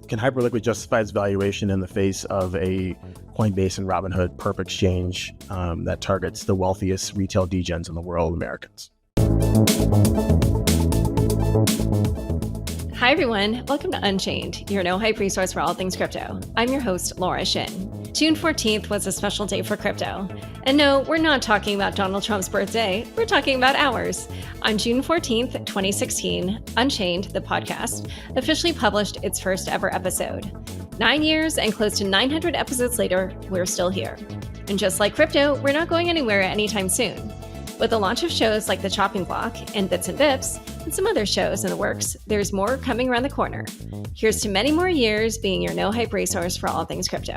Can Hyperliquid justify its valuation in the face of a Coinbase and Robinhood perp exchange that targets the wealthiest retail degens in the world, Americans? Hi, everyone. Welcome to Unchained, your no-hype resource for all things crypto. I'm your host, Laura Shin. June 14th was a special day for crypto. And no, we're not talking about Donald Trump's birthday. We're talking about ours. On June 14th, 2016, Unchained, the podcast, officially published its first ever episode. 9 years and close to 900 episodes later, we're still here. And just like crypto, we're not going anywhere anytime soon. With the launch of shows like The Chopping Block and Bits and Bips, and some other shows in the works, there's more coming around the corner. Here's to many more years being your no-hype resource for all things crypto.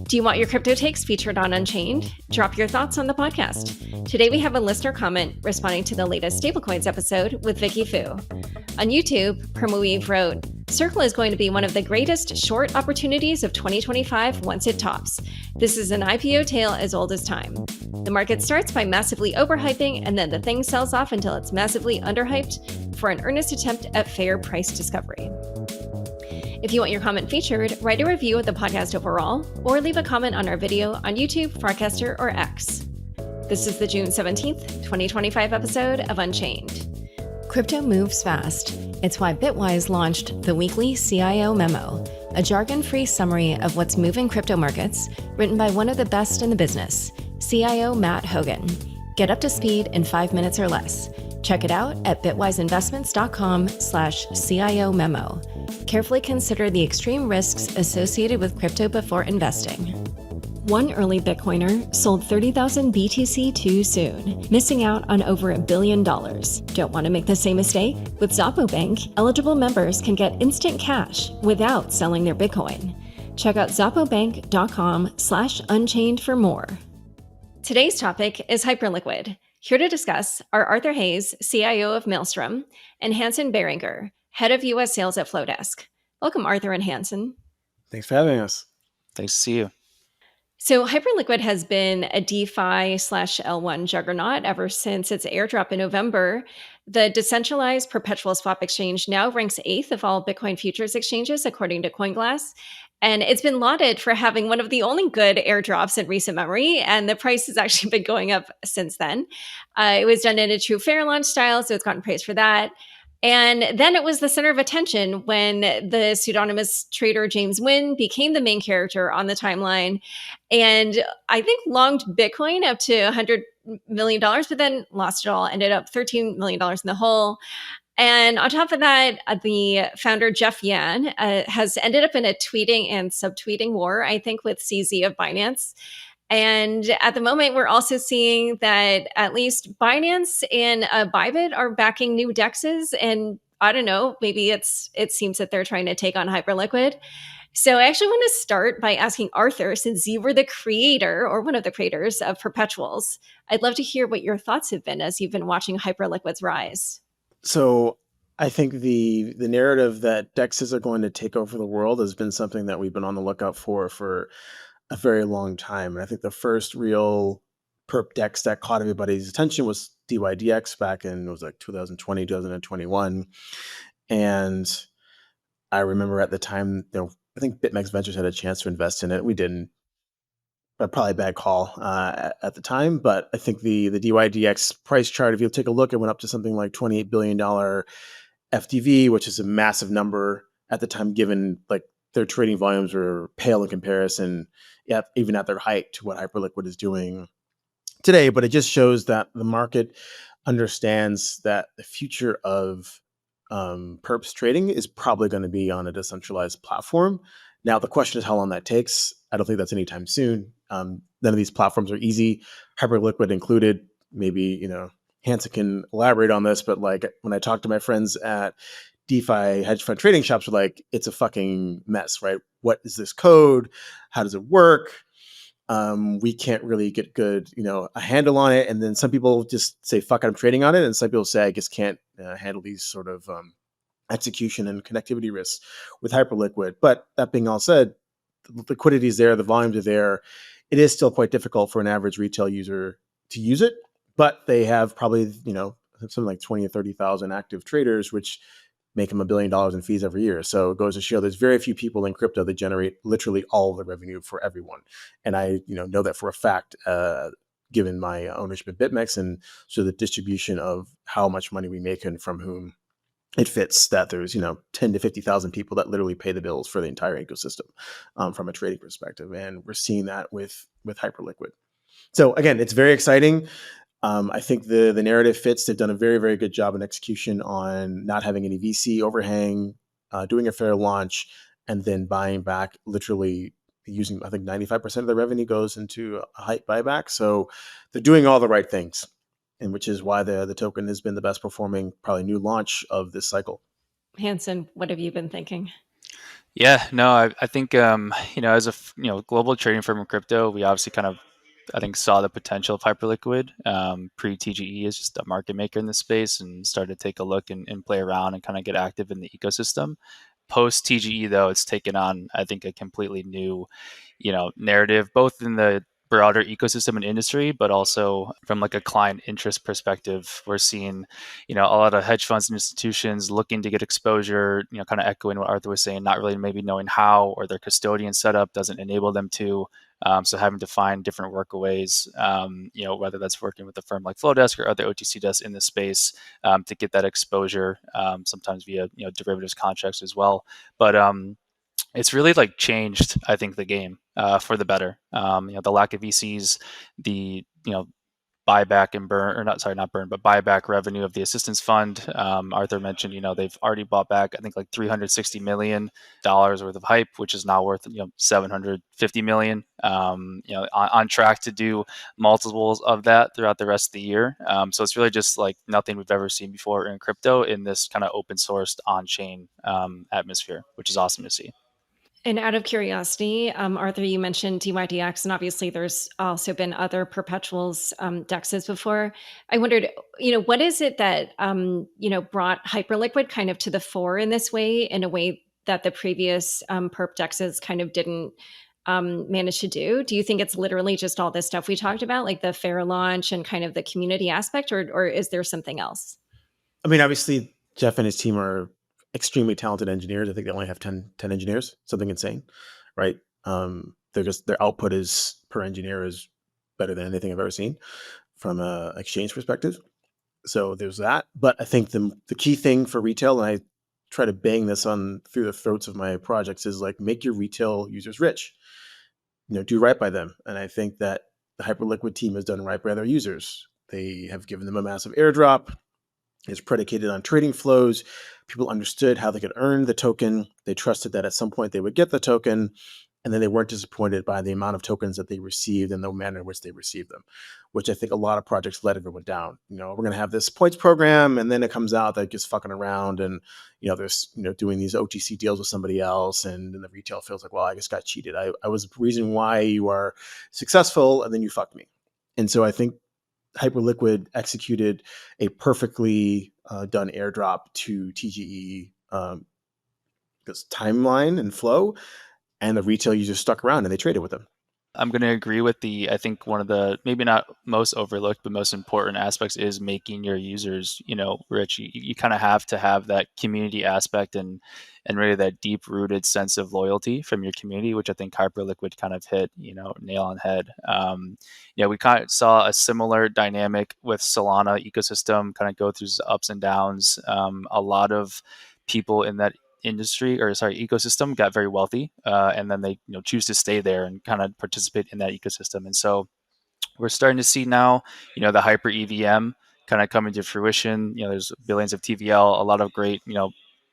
Do you want your crypto takes featured on Unchained? Drop your thoughts on the podcast. Today we have a listener comment responding to the latest stablecoins episode with Vicky Fu. On YouTube, Permuweave wrote, Circle is going to be one of the greatest short opportunities of 2025 once it tops. This is an IPO tale as old as time. The market starts by massively overhyping, and then the thing sells off until it's massively underhyped for an earnest attempt at fair price discovery. If you want your comment featured, write a review of the podcast overall, or leave a comment on our video on YouTube, Farcaster, or X. This is the June 17th, 2025 episode of Unchained. Crypto moves fast. It's why Bitwise launched the weekly CIO Memo, a jargon-free summary of what's moving crypto markets, written by one of the best in the business, CIO Matt Hogan. Get up to speed in 5 minutes or less. Check it out at bitwiseinvestments.com/CIO Memo. Carefully consider the extreme risks associated with crypto before investing. One early Bitcoiner sold 30,000 BTC too soon, missing out on over $1 billion. Don't want to make the same mistake? With Xapo Bank, eligible members can get instant cash without selling their Bitcoin. Check out xapobank.com/unchained for more. Today's topic is Hyperliquid. Here to discuss are Arthur Hayes, CIO of Maelstrom, and Hanson Birringer, Head of U.S. Sales at Flowdesk. Welcome, Arthur and Hanson. Thanks for having us. Thanks to see you. So Hyperliquid has been a DeFi/L1 juggernaut ever since its airdrop in November. The decentralized perpetual swap exchange now ranks 8th of all Bitcoin futures exchanges, according to CoinGlass. And it's been lauded for having one of the only good airdrops in recent memory, and the price has actually been going up since then. It was done in a true fair launch style, so it's gotten praise for that. And then it was the center of attention when the pseudonymous trader James Wynn became the main character on the timeline, and I think longed Bitcoin up to $100 million, but then lost it all, ended up $13 million in the hole. And on top of that, the founder, Jeff Yan, has ended up in a tweeting and subtweeting war, I think, with CZ of Binance. And at the moment, we're also seeing that at least Binance and Bybit are backing new DEXes. And I don't know, maybe it seems that they're trying to take on Hyperliquid. So I actually want to start by asking Arthur, since you were the creator or one of the creators of perpetuals, I'd love to hear what your thoughts have been as you've been watching Hyperliquid's rise. So I think the narrative that DEXes are going to take over the world has been something that we've been on the lookout for a very long time. And I think the first real perp DEX that caught everybody's attention was DYDX back in, it was like 2020, 2021. And I remember at the time, I think BitMEX Ventures had a chance to invest in it. We didn't, but probably a bad call at the time. But I think the DYDX price chart, if you take a look, it went up to something like $28 billion FDV, which is a massive number at the time, given like their trading volumes were pale in comparison, even at their height, to what Hyperliquid is doing today. But it just shows that the market understands that the future of perps trading is probably going to be on a decentralized platform. Now, the question is how long that takes. I don't think that's anytime soon. None of these platforms are easy, Hyperliquid included. Maybe, Hanson can elaborate on this, but like when I talk to my friends at DeFi hedge fund trading shops, are like, it's a fucking mess, right? What is this code? How does it work? We can't really get good, a handle on it. And then some people just say, fuck it, I'm trading on it. And some people say, I just can't handle these sort of execution and connectivity risks with Hyperliquid. But that being all said, the liquidity is there, the volumes are there. It is still quite difficult for an average retail user to use it, but they have probably, something like 20 or 30,000 active traders, which make them $1 billion in fees every year. So it goes to show there's very few people in crypto that generate literally all of the revenue for everyone. And I know that for a fact, given my ownership of BitMEX and so the distribution of how much money we make and from whom it fits, that there's 10 to 50,000 people that literally pay the bills for the entire ecosystem from a trading perspective, and we're seeing that with Hyperliquid. So again, it's very exciting. I think the narrative fits. They've done a very, very good job in execution on not having any VC overhang, doing a fair launch, and then buying back, literally using, I think 95% of the revenue goes into a hype buyback. So they're doing all the right things, and which is why the token has been the best performing, probably new launch of this cycle. Hanson, what have you been thinking? Yeah, no, I think as a global trading firm in crypto, we obviously kind of I think saw the potential of Hyperliquid. Pre TGE is just a market maker in this space and started to take a look and play around and kind of get active in the ecosystem. Post TGE though, it's taken on I think a completely new narrative both in the broader ecosystem and industry, but also from like a client interest perspective. We're seeing a lot of hedge funds and institutions looking to get exposure, kind of echoing what Arthur was saying, not really maybe knowing how, or their custodian setup doesn't enable them to. So having to find different workaways, whether that's working with a firm like Flowdesk or other OTC desks in the space to get that exposure, sometimes via derivatives contracts as well. But it's really like changed, I think, the game for the better. The lack of VCs, the buyback and burn, or not, sorry, not burn, but buyback revenue of the assistance fund. Arthur mentioned, they've already bought back, I think, like $360 million worth of hype, which is now worth, $750 million. On track to do multiples of that throughout the rest of the year. So it's really just like nothing we've ever seen before in crypto in this kind of open sourced on-chain atmosphere, which is awesome to see. And out of curiosity, Arthur, you mentioned DYDX, and obviously there's also been other perpetuals DEXes before. I wondered, what is it that, brought Hyperliquid kind of to the fore in this way, in a way that the previous perp DEXes kind of didn't manage to do? Do you think it's literally just all this stuff we talked about, like the fair launch and kind of the community aspect, or is there something else? I mean, obviously, Jeff and his team are extremely talented engineers. I think they only have 10 engineers, something insane, right? Their output is per engineer is better than anything I've ever seen from a exchange perspective. So there's that. But I think the key thing for retail, and I try to bang this on through the throats of my projects, is like, make your retail users rich. Do right by them. And I think that the Hyperliquid team has done right by their users. They have given them a massive airdrop. It's predicated on trading flows. People understood how they could earn the token. They trusted that at some point they would get the token, and then they weren't disappointed by the amount of tokens that they received and the manner in which they received them, which I think a lot of projects let everyone down. We're going to have this points program, and then it comes out that just fucking around, and there's doing these OTC deals with somebody else, and then the retail feels like, well, I just got cheated. I was the reason why you are successful, and then you fucked me. And so I think Hyperliquid executed a perfectly done airdrop to TGE this timeline and flow, and the retail users stuck around and they traded with them. I'm going to agree with I think one of the maybe not most overlooked, but most important aspects is making your users, rich. You kind of have to have that community aspect and really that deep rooted sense of loyalty from your community, which I think Hyperliquid kind of hit, nail on head. We kind of saw a similar dynamic with Solana ecosystem kind of go through ups and downs. A lot of people in that ecosystem got very wealthy, and then they choose to stay there and kind of participate in that ecosystem. And so we're starting to see now the HyperEVM kind of coming to fruition. There's billions of TVL, a lot of great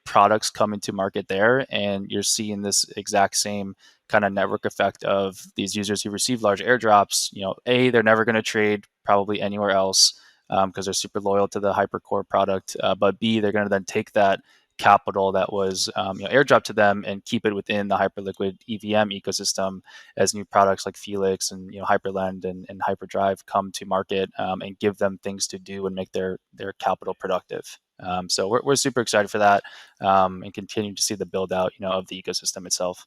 products coming to market there, and you're seeing this exact same kind of network effect of these users who receive large airdrops. They're never going to trade probably anywhere else because they're super loyal to the Hypercore product, but B, they're going to then take that capital that was airdropped to them and keep it within the Hyperliquid EVM ecosystem as new products like Felix and Hyperlend and Hyperdrive come to market, and give them things to do and make their capital productive. So we're super excited for that, and continue to see the build out of the ecosystem itself.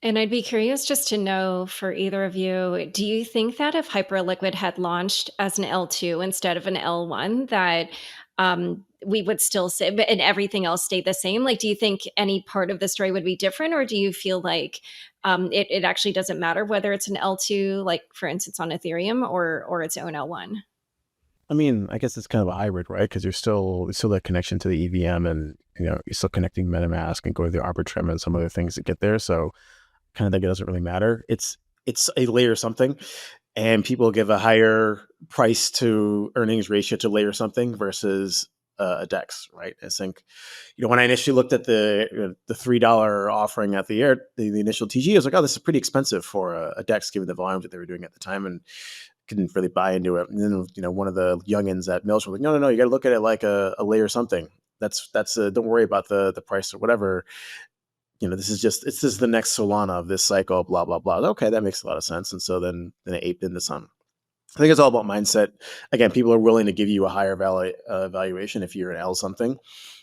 And I'd be curious just to know for either of you, do you think that if Hyperliquid had launched as an L2 instead of an L1, that we would still say, and everything else stayed the same? Like, do you think any part of the story would be different, or do you feel like it actually doesn't matter whether it's an L2, like for instance on Ethereum, or its own L1? I mean, I guess it's kind of a hybrid, right? Because you're still that connection to the EVM, and you're still connecting MetaMask and go to the Arbitrum and some other things to get there. So kind of think it doesn't really matter. It's a layer something, and people give a higher price to earnings ratio to layer something versus a DEX, right? I think, when I initially looked at the $3 offering at the initial TG, I was like, oh, this is pretty expensive for a DEX given the volumes that they were doing at the time, and couldn't really buy into it. And then one of the youngins at Maelstrom was like, no, you got to look at it like a layer something. That's don't worry about the price or whatever. This is the next Solana of this cycle, blah, blah, blah. Okay, that makes a lot of sense. And so then it aped into some. I think it's all about mindset. Again, people are willing to give you a higher valuation if you're an L something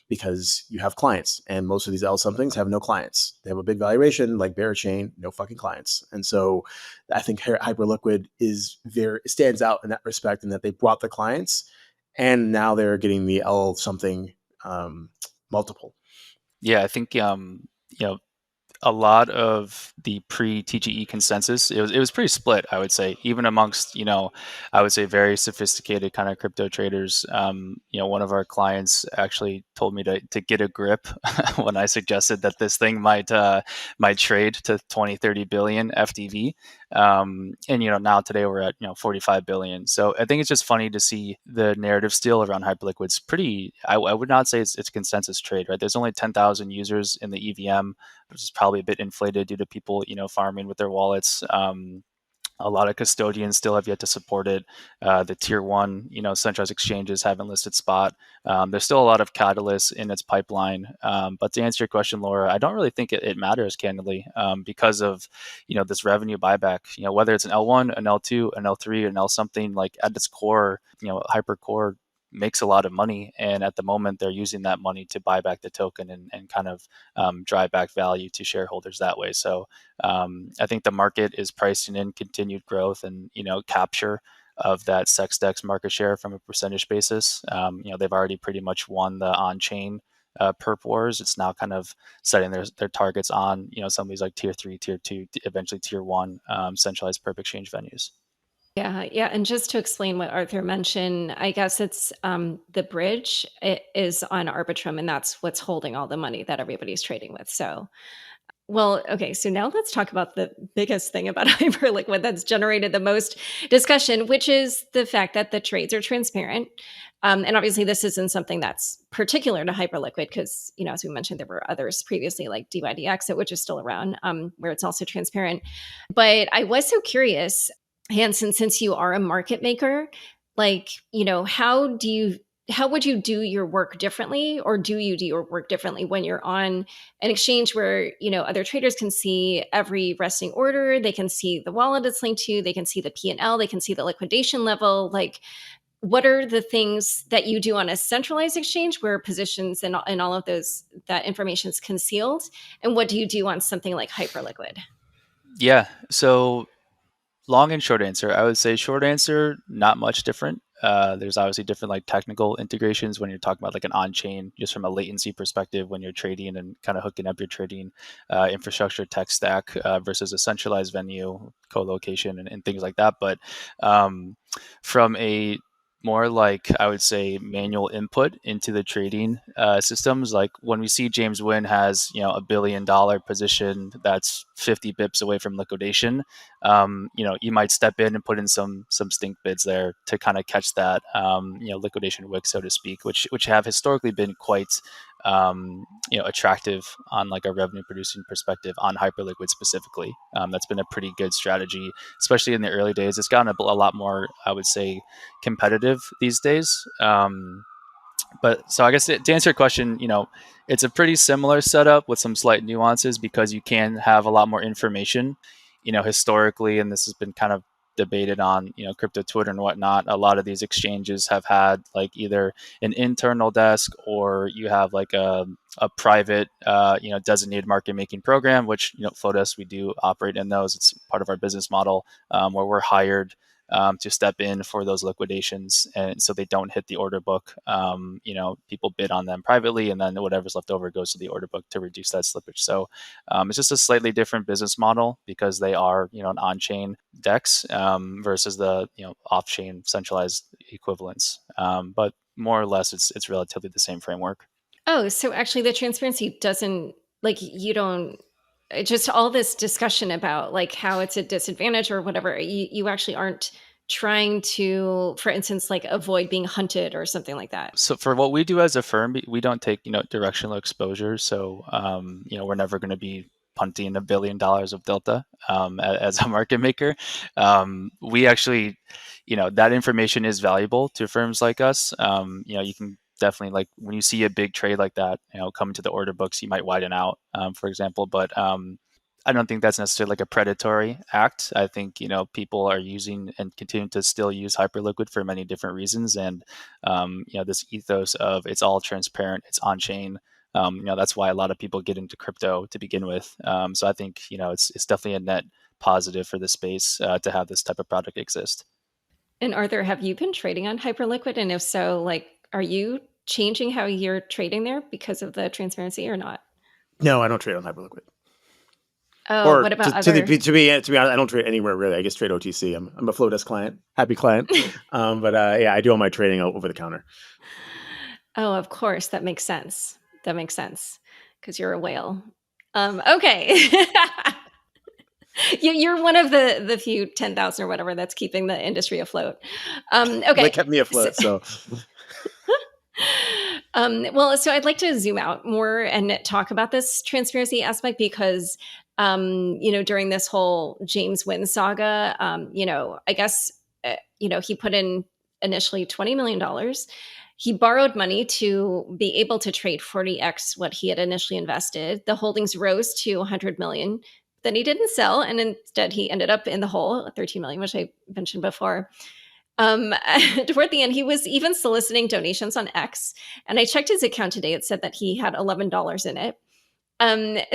because you have clients. And most of these L somethings have no clients. They have a big valuation like Chain, no fucking clients. And so I think Hyperliquid stands out in that respect, in that they brought the clients and now they're getting the L something multiple. Yeah, I think a lot of the pre-TGE consensus, it was pretty split, I would say, even amongst, I would say very sophisticated kind of crypto traders. One of our clients actually told me to get a grip when I suggested that this thing might trade to 20, 30 billion FDV. And, now today we're at, 45 billion. So I think it's just funny to see the narrative still around Hyperliquid's pretty, I would not say it's a consensus trade, right? There's only 10,000 users in the EVM, which is probably a bit inflated due to people, farming with their wallets. A lot of custodians still have yet to support it. The tier one, centralized exchanges haven't listed spot. There's still a lot of catalysts in its pipeline. But to answer your question, Laura, I don't really think it matters, candidly, because of, this revenue buyback, whether it's an L1, an L2, an L3, an L something, like at its core, Hypercore makes a lot of money, and at the moment they're using that money to buy back the token and kind of drive back value to shareholders that way. So I think the market is pricing in continued growth and capture of that SexDex market share from a percentage basis. They've already pretty much won the on-chain perp wars. It's now kind of setting their targets on some of these like tier 3, tier 2, eventually tier 1 centralized perp exchange venues. Yeah. And just to explain what Arthur mentioned, I guess it's the bridge is on Arbitrum, and that's what's holding all the money that everybody's trading with. So, well, okay, so now let's talk about the biggest thing about Hyperliquid that's generated the most discussion, which is the fact that the trades are transparent. And obviously, this isn't something that's particular to Hyperliquid because, as we mentioned, there were others previously like DYDX, which is still around, where it's also transparent. But I was so curious, Hanson, since you are a market maker, like, how would you do your work differently, or do you do your work differently when you're on an exchange where, other traders can see every resting order, they can see the wallet it's linked to, they can see the P&L, they can see the liquidation level? Like, what are the things that you do on a centralized exchange where positions and all of that information is concealed? And what do you do on something like Hyperliquid? Yeah. So long and short answer, I would say short answer, not much different. There's obviously different like technical integrations when you're talking about like an on-chain, just from a latency perspective when you're trading and kind of hooking up your trading infrastructure tech stack versus a centralized venue, co-location and things like that. But from a more like, I would say, manual input into the trading systems. Like when we see James Wynn has, $1 billion position that's 50 bips away from liquidation, you might step in and put in some stink bids there to kind of catch that, liquidation wick, so to speak, which have historically been quite, attractive on like a revenue producing perspective on Hyperliquid specifically. That's been a pretty good strategy, especially in the early days. It's gotten a lot more, I would say, competitive these days. But so I guess to answer your question, it's a pretty similar setup with some slight nuances because you can have a lot more information, historically, and this has been kind of debated on, crypto Twitter and whatnot. A lot of these exchanges have had like either an internal desk or you have like a private, designated market making program, which, Flowdesk, we do operate in those. It's part of our business model where we're hired to step in for those liquidations, and so they don't hit the order book. People bid on them privately, and then whatever's left over goes to the order book to reduce that slippage. So it's just a slightly different business model because they are an on-chain DEX versus the off-chain centralized equivalents. But more or less, it's relatively the same framework. Oh, so actually the transparency doesn't, like, you don't, just all this discussion about like how it's a disadvantage or whatever, you actually aren't trying to, for instance, like avoid being hunted or something like that. So for what we do as a firm, we don't take directional exposure. So we're never going to be punting $1 billion of delta as a market maker. We actually, that information is valuable to firms like us. You can definitely, like, when you see a big trade like that, come into the order books, you might widen out, for example. But I don't think that's necessarily like a predatory act. I think people are using and continue to still use Hyperliquid for many different reasons, and this ethos of it's all transparent, it's on chain. That's why a lot of people get into crypto to begin with. So I think it's definitely a net positive for the space to have this type of product exist. And Arthur, have you been trading on Hyperliquid? And if so, like, are you changing how you're trading there because of the transparency or not? No, I don't trade on Hyperliquid. Oh, Or what about to other? be honest, I don't trade anywhere really. I just trade OTC. I'm a Flowdesk client, happy client. But yeah, I do all my trading over the counter. Oh, of course, that makes sense. That makes sense because you're a whale. Okay. You're one of the few 10,000 or whatever that's keeping the industry afloat. They Okay. kept me afloat. So Well, so I'd like to zoom out more and talk about this transparency aspect because, during this whole James Wynn saga, I guess, he put in initially $20 million. He borrowed money to be able to trade 40x what he had initially invested. The holdings rose to 100 million. Then he didn't sell, and instead he ended up in the hole, 13 million, which I mentioned before. Um, Toward the end, he was even soliciting donations on X. And I checked his account today. It said that he had $11 in it.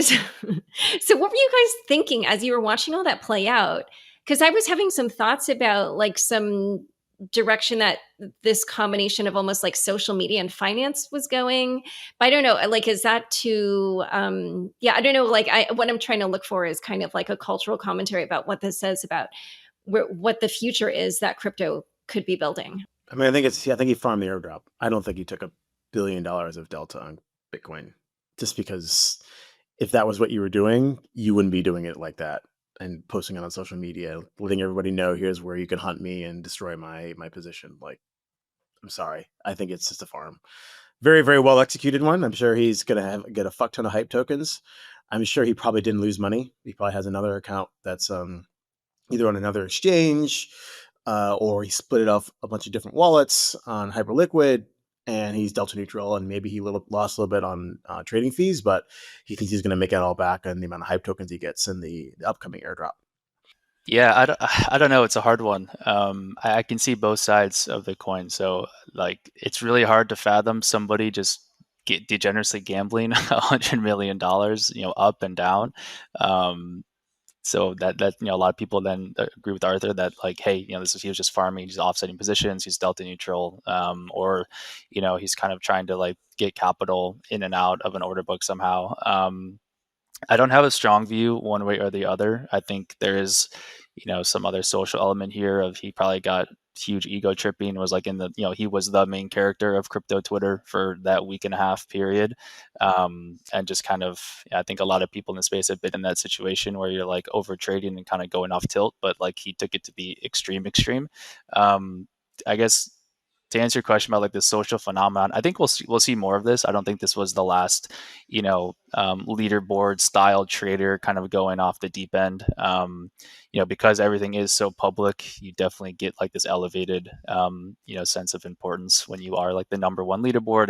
So, so what were you guys thinking as you were watching all that play out? Because I was having some thoughts about like some direction that this combination of almost like social media and finance was going. But I don't know, like, is that too, I don't know. Like what I'm trying to look for is kind of like a cultural commentary about what this says about what the future is that crypto could be building. I mean, I think he farmed the airdrop. I don't think he took $1 billion of delta on Bitcoin, just because if that was what you were doing, you wouldn't be doing it like that and posting it on social media, letting everybody know here's where you can hunt me and destroy my position. Like, I'm sorry, I think it's just a farm. Very, very well executed one. I'm sure he's gonna get a fuck ton of hype tokens. I'm sure he probably didn't lose money. He probably has another account that's either on another exchange, or he split it off a bunch of different wallets on Hyperliquid, and he's delta neutral, and maybe he lost a little bit on trading fees, but he thinks he's going to make it all back on the amount of hype tokens he gets in the upcoming airdrop. Yeah, I don't know. It's a hard one. I can see both sides of the coin. So, like, it's really hard to fathom somebody just degenerously gambling $100 million, up and down. So that a lot of people then agree with Arthur that, like, hey, he was just farming, he's offsetting positions, he's delta neutral, or he's kind of trying to like get capital in and out of an order book somehow. I don't have a strong view one way or the other. I think there is, some other social element here of he probably got huge ego tripping, was like in the, he was the main character of crypto Twitter for that week and a half period. And just kind of, I think a lot of people in the space have been in that situation where you're like over trading and kind of going off tilt, but like he took it to the extreme. I guess to answer your question about like the social phenomenon, I think we'll see more of this. I don't think this was the last, leaderboard style trader kind of going off the deep end. Because everything is so public, you definitely get like this elevated, sense of importance when you are like the number one leaderboard.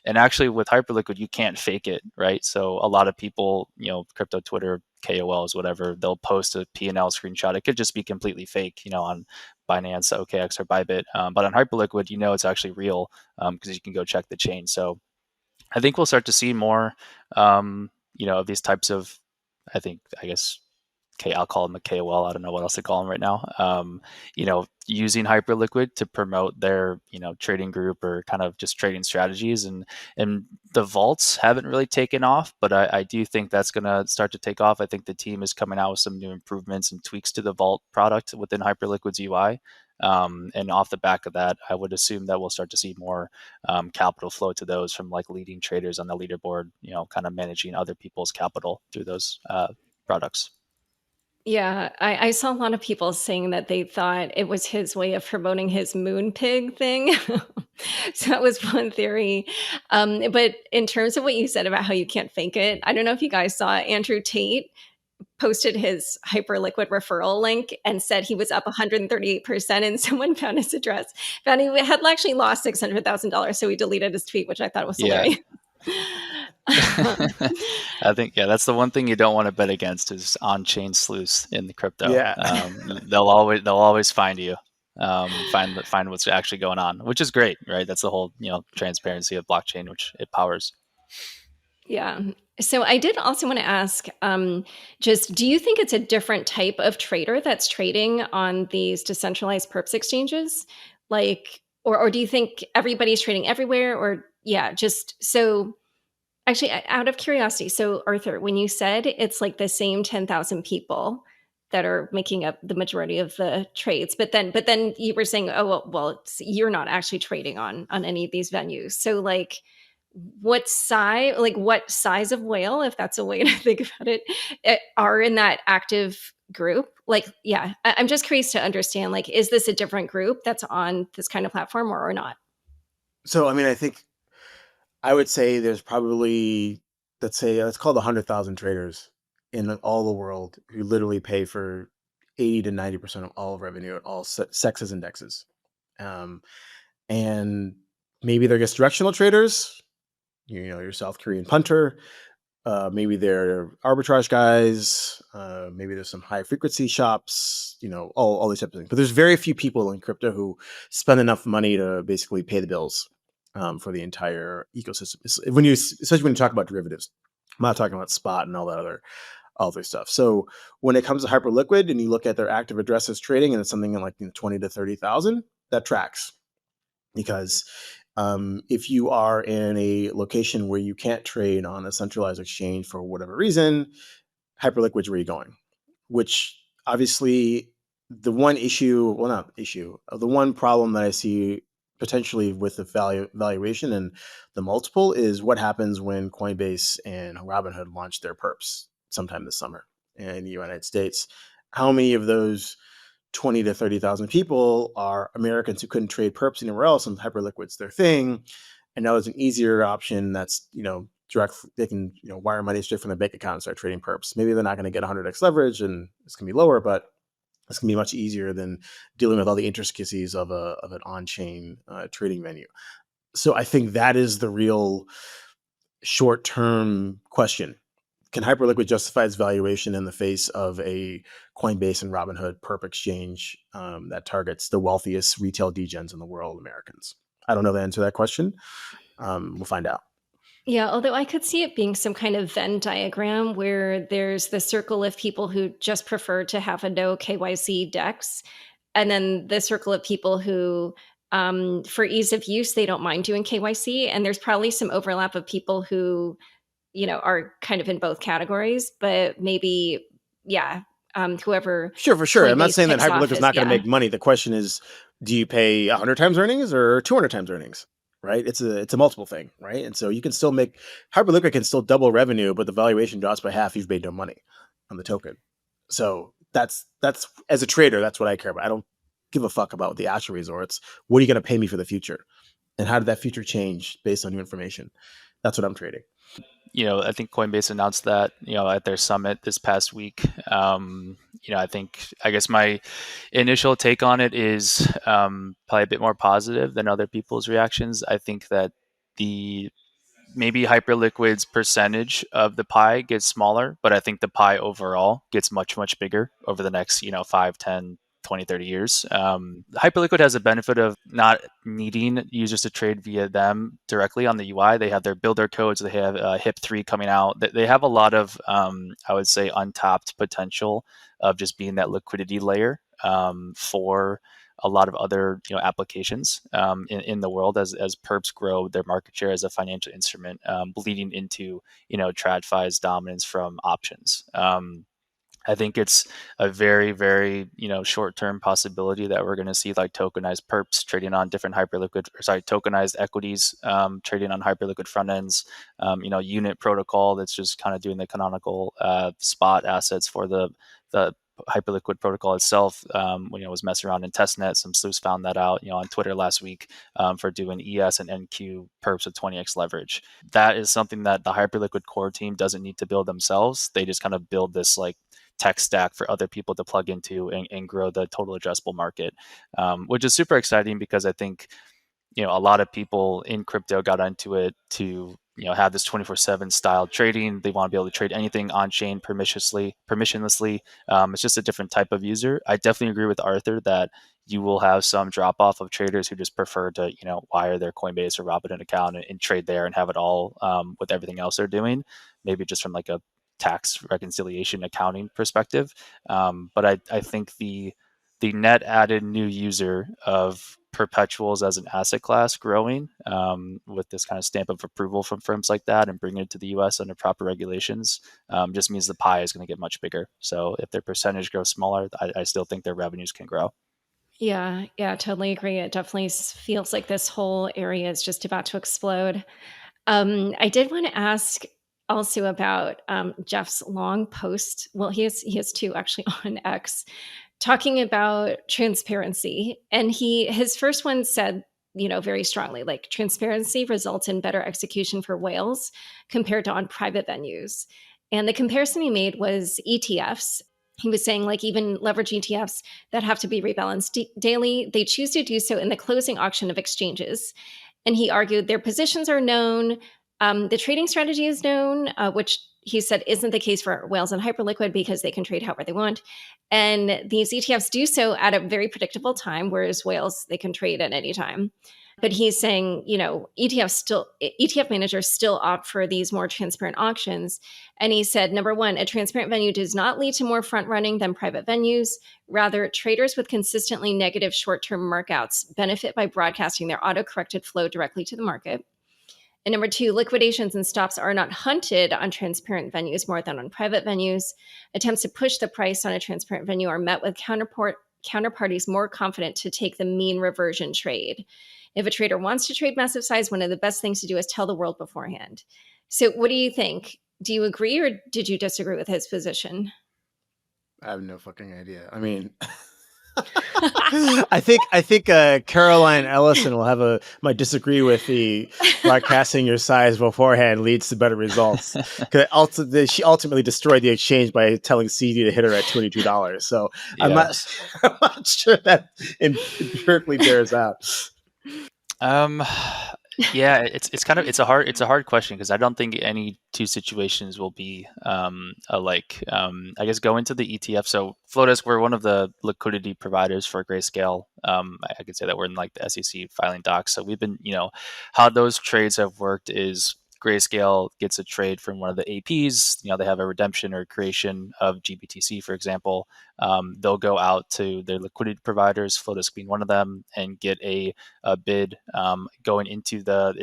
And actually with Hyperliquid, you can't fake it, right? So a lot of people, crypto Twitter, KOLs, whatever, they'll post a P&L screenshot. It could just be completely fake, on Binance, OKX, or Bybit. But on Hyperliquid, it's actually real because you can go check the chain. So I think we'll start to see more, of these types of, I guess, I'll call him a KOL. I don't know what else to call him right now. Using Hyperliquid to promote their, trading group or kind of just trading strategies, and the vaults haven't really taken off, but I do think that's going to start to take off. I think the team is coming out with some new improvements and tweaks to the vault product within Hyperliquid's UI. And off the back of that, I would assume that we'll start to see more capital flow to those from like leading traders on the leaderboard, kind of managing other people's capital through those products. Yeah, I saw a lot of people saying that they thought it was his way of promoting his moon pig thing. So that was one theory. But in terms of what you said about how you can't fake it, I don't know if you guys saw Andrew Tate posted his Hyperliquid referral link and said he was up 138%, and someone found his address, found he had actually lost $600,000, so he deleted his tweet, which I thought was Yeah. hilarious. I think, that's the one thing you don't want to bet against is on-chain sleuths in the crypto. Yeah. They'll always find you, find what's actually going on, which is great, right? That's the whole, transparency of blockchain, which it powers. Yeah. So I did also want to ask, just do you think it's a different type of trader that's trading on these decentralized perps exchanges? Or do you think everybody's trading everywhere? Or yeah, just so actually out of curiosity. So Arthur, when you said it's like the same 10,000 people that are making up the majority of the trades, but then you were saying, oh, well, you're not actually trading on any of these venues. So what size of whale, if that's a way to think about it, are in that active group? I'm just curious to understand, is this a different group that's on this kind of platform or not? So, I mean, I would say there's probably, let's call it 100,000 traders in all the world who literally pay for 80 to 90% of all revenue at all sexes and DEXes. And maybe they're just directional traders, your South Korean punter. Maybe they're arbitrage guys. Maybe there's some high frequency shops, all these types of things. But there's very few people in crypto who spend enough money to basically pay the bills for the entire ecosystem. Especially when you talk about derivatives. I'm not talking about spot and all other stuff. So when it comes to Hyperliquid and you look at their active addresses trading and it's something in like 20 to 30,000, that tracks. Because if you are in a location where you can't trade on a centralized exchange for whatever reason, Hyperliquid's where you're going. Which obviously the one problem that I see potentially with the valuation and the multiple is what happens when Coinbase and Robinhood launch their perps sometime this summer in the United States. How many of those 20 to 30,000 people are Americans who couldn't trade perps anywhere else, and Hyperliquid's their thing? And now there's an easier option that's, direct. They can, wire money straight from the bank account and start trading perps. Maybe they're not going to get 100x leverage and it's going to be lower, but it's going to be much easier than dealing with all the intricacies of an on-chain trading venue. So I think that is the real short-term question. Can Hyperliquid justify its valuation in the face of a Coinbase and Robinhood perp exchange that targets the wealthiest retail degens in the world, Americans? I don't know the answer to that question. We'll find out. Yeah, although I could see it being some kind of Venn diagram where there's the circle of people who just prefer to have a no KYC DEX, and then the circle of people who, for ease of use, they don't mind doing KYC. And there's probably some overlap of people who, are kind of in both categories, but maybe, whoever. Sure, for sure. I'm not Coinbase saying that picks off Hyperliquid is not going to yeah. make money. The question is, do you pay 100 times earnings or 200 times earnings? Right? It's a multiple thing, right? And so you can still make Hyperliquid can still double revenue, but the valuation drops by half. You've made no money on the token. So that's as a trader, that's what I care about. I don't give a fuck about the actual resorts. What are you going to pay me for the future? And how did that future change based on new information? That's what I'm trading. I think Coinbase announced that, at their summit this past week. I guess my initial take on it is probably a bit more positive than other people's reactions. I think that maybe Hyperliquid's percentage of the pie gets smaller, but I think the pie overall gets much, much bigger over the next, 5, 10, 20, 30 years. Hyperliquid has a benefit of not needing users to trade via them directly on the UI. They have their builder codes. They have HIP3 coming out. They have a lot of, I would say, untapped potential of just being that liquidity layer for a lot of other applications in the world as perps grow their market share as a financial instrument, bleeding into TradFi's dominance from options. I think it's a very, very short-term possibility that we're going to see like tokenized perps trading on different tokenized equities trading on Hyperliquid front ends. Unit protocol that's just kind of doing the canonical spot assets for the Hyperliquid protocol itself. Was messing around in testnet, some sleuths found that out on Twitter last week for doing ES and NQ perps with 20x leverage. That is something that the Hyperliquid core team doesn't need to build themselves. They just kind of build this like tech stack for other people to plug into and grow the total addressable market, which is super exciting because I think a lot of people in crypto got into it to have this 24/7 style trading. They want to be able to trade anything on chain permissionlessly. It's just a different type of user. I definitely agree with Arthur that you will have some drop off of traders who just prefer to wire their Coinbase or Robinhood account and trade there and have it all with everything else they're doing, maybe just from like a tax reconciliation accounting perspective. But I think the net added new user of perpetuals as an asset class growing with this kind of stamp of approval from firms like that and bringing it to the US under proper regulations just means the pie is going to get much bigger. So if their percentage grows smaller, I still think their revenues can grow. Yeah, totally agree. It definitely feels like this whole area is just about to explode. I did want to ask also about Jeff's long post. Well, he has two actually on X, talking about transparency. And his first one said, very strongly, like transparency results in better execution for whales compared to on private venues. And the comparison he made was ETFs. He was saying like even leverage ETFs that have to be rebalanced daily, they choose to do so in the closing auction of exchanges. And he argued their positions are known, the trading strategy is known, which he said isn't the case for whales and Hyperliquid because they can trade however they want. And these ETFs do so at a very predictable time, whereas whales, they can trade at any time. But he's saying, ETF managers still opt for these more transparent auctions. And he said, number one, a transparent venue does not lead to more front running than private venues. Rather, traders with consistently negative short-term markouts benefit by broadcasting their auto-corrected flow directly to the market. And number two, liquidations and stops are not hunted on transparent venues more than on private venues. Attempts to push the price on a transparent venue are met with counterparties more confident to take the mean reversion trade. If a trader wants to trade massive size, one of the best things to do is tell the world beforehand. So what do you think? Do you agree or did you disagree with his position? I have no fucking idea. I mean, I think Caroline Ellison will might disagree with the broadcasting your size beforehand leads to better results. Because she ultimately destroyed the exchange by telling CD to hit her at $22. So yeah. I'm not sure that empirically bears out. Yeah, it's a hard question because I don't think any two situations will be alike. I guess go into the ETF. So Flowdesk, we're one of the liquidity providers for Grayscale. I could say that we're in like the SEC filing docs. So we've been, how those trades have worked is Grayscale gets a trade from one of the APs. They have a redemption or creation of GBTC, for example. They'll go out to their liquidity providers, Flowdesk being one of them, and get a bid going into the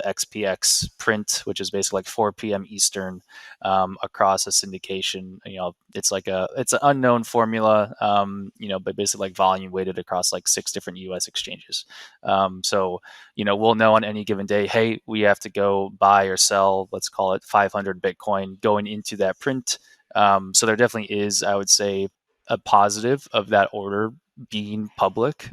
XPX print, which is basically like 4 p.m. Eastern across a syndication. It's an unknown formula, but basically like volume weighted across like 6 different U.S. exchanges. So we'll know on any given day, hey, we have to go buy or sell, let's call it 500 Bitcoin going into that print. So there definitely is, I would say, a positive of that order being public.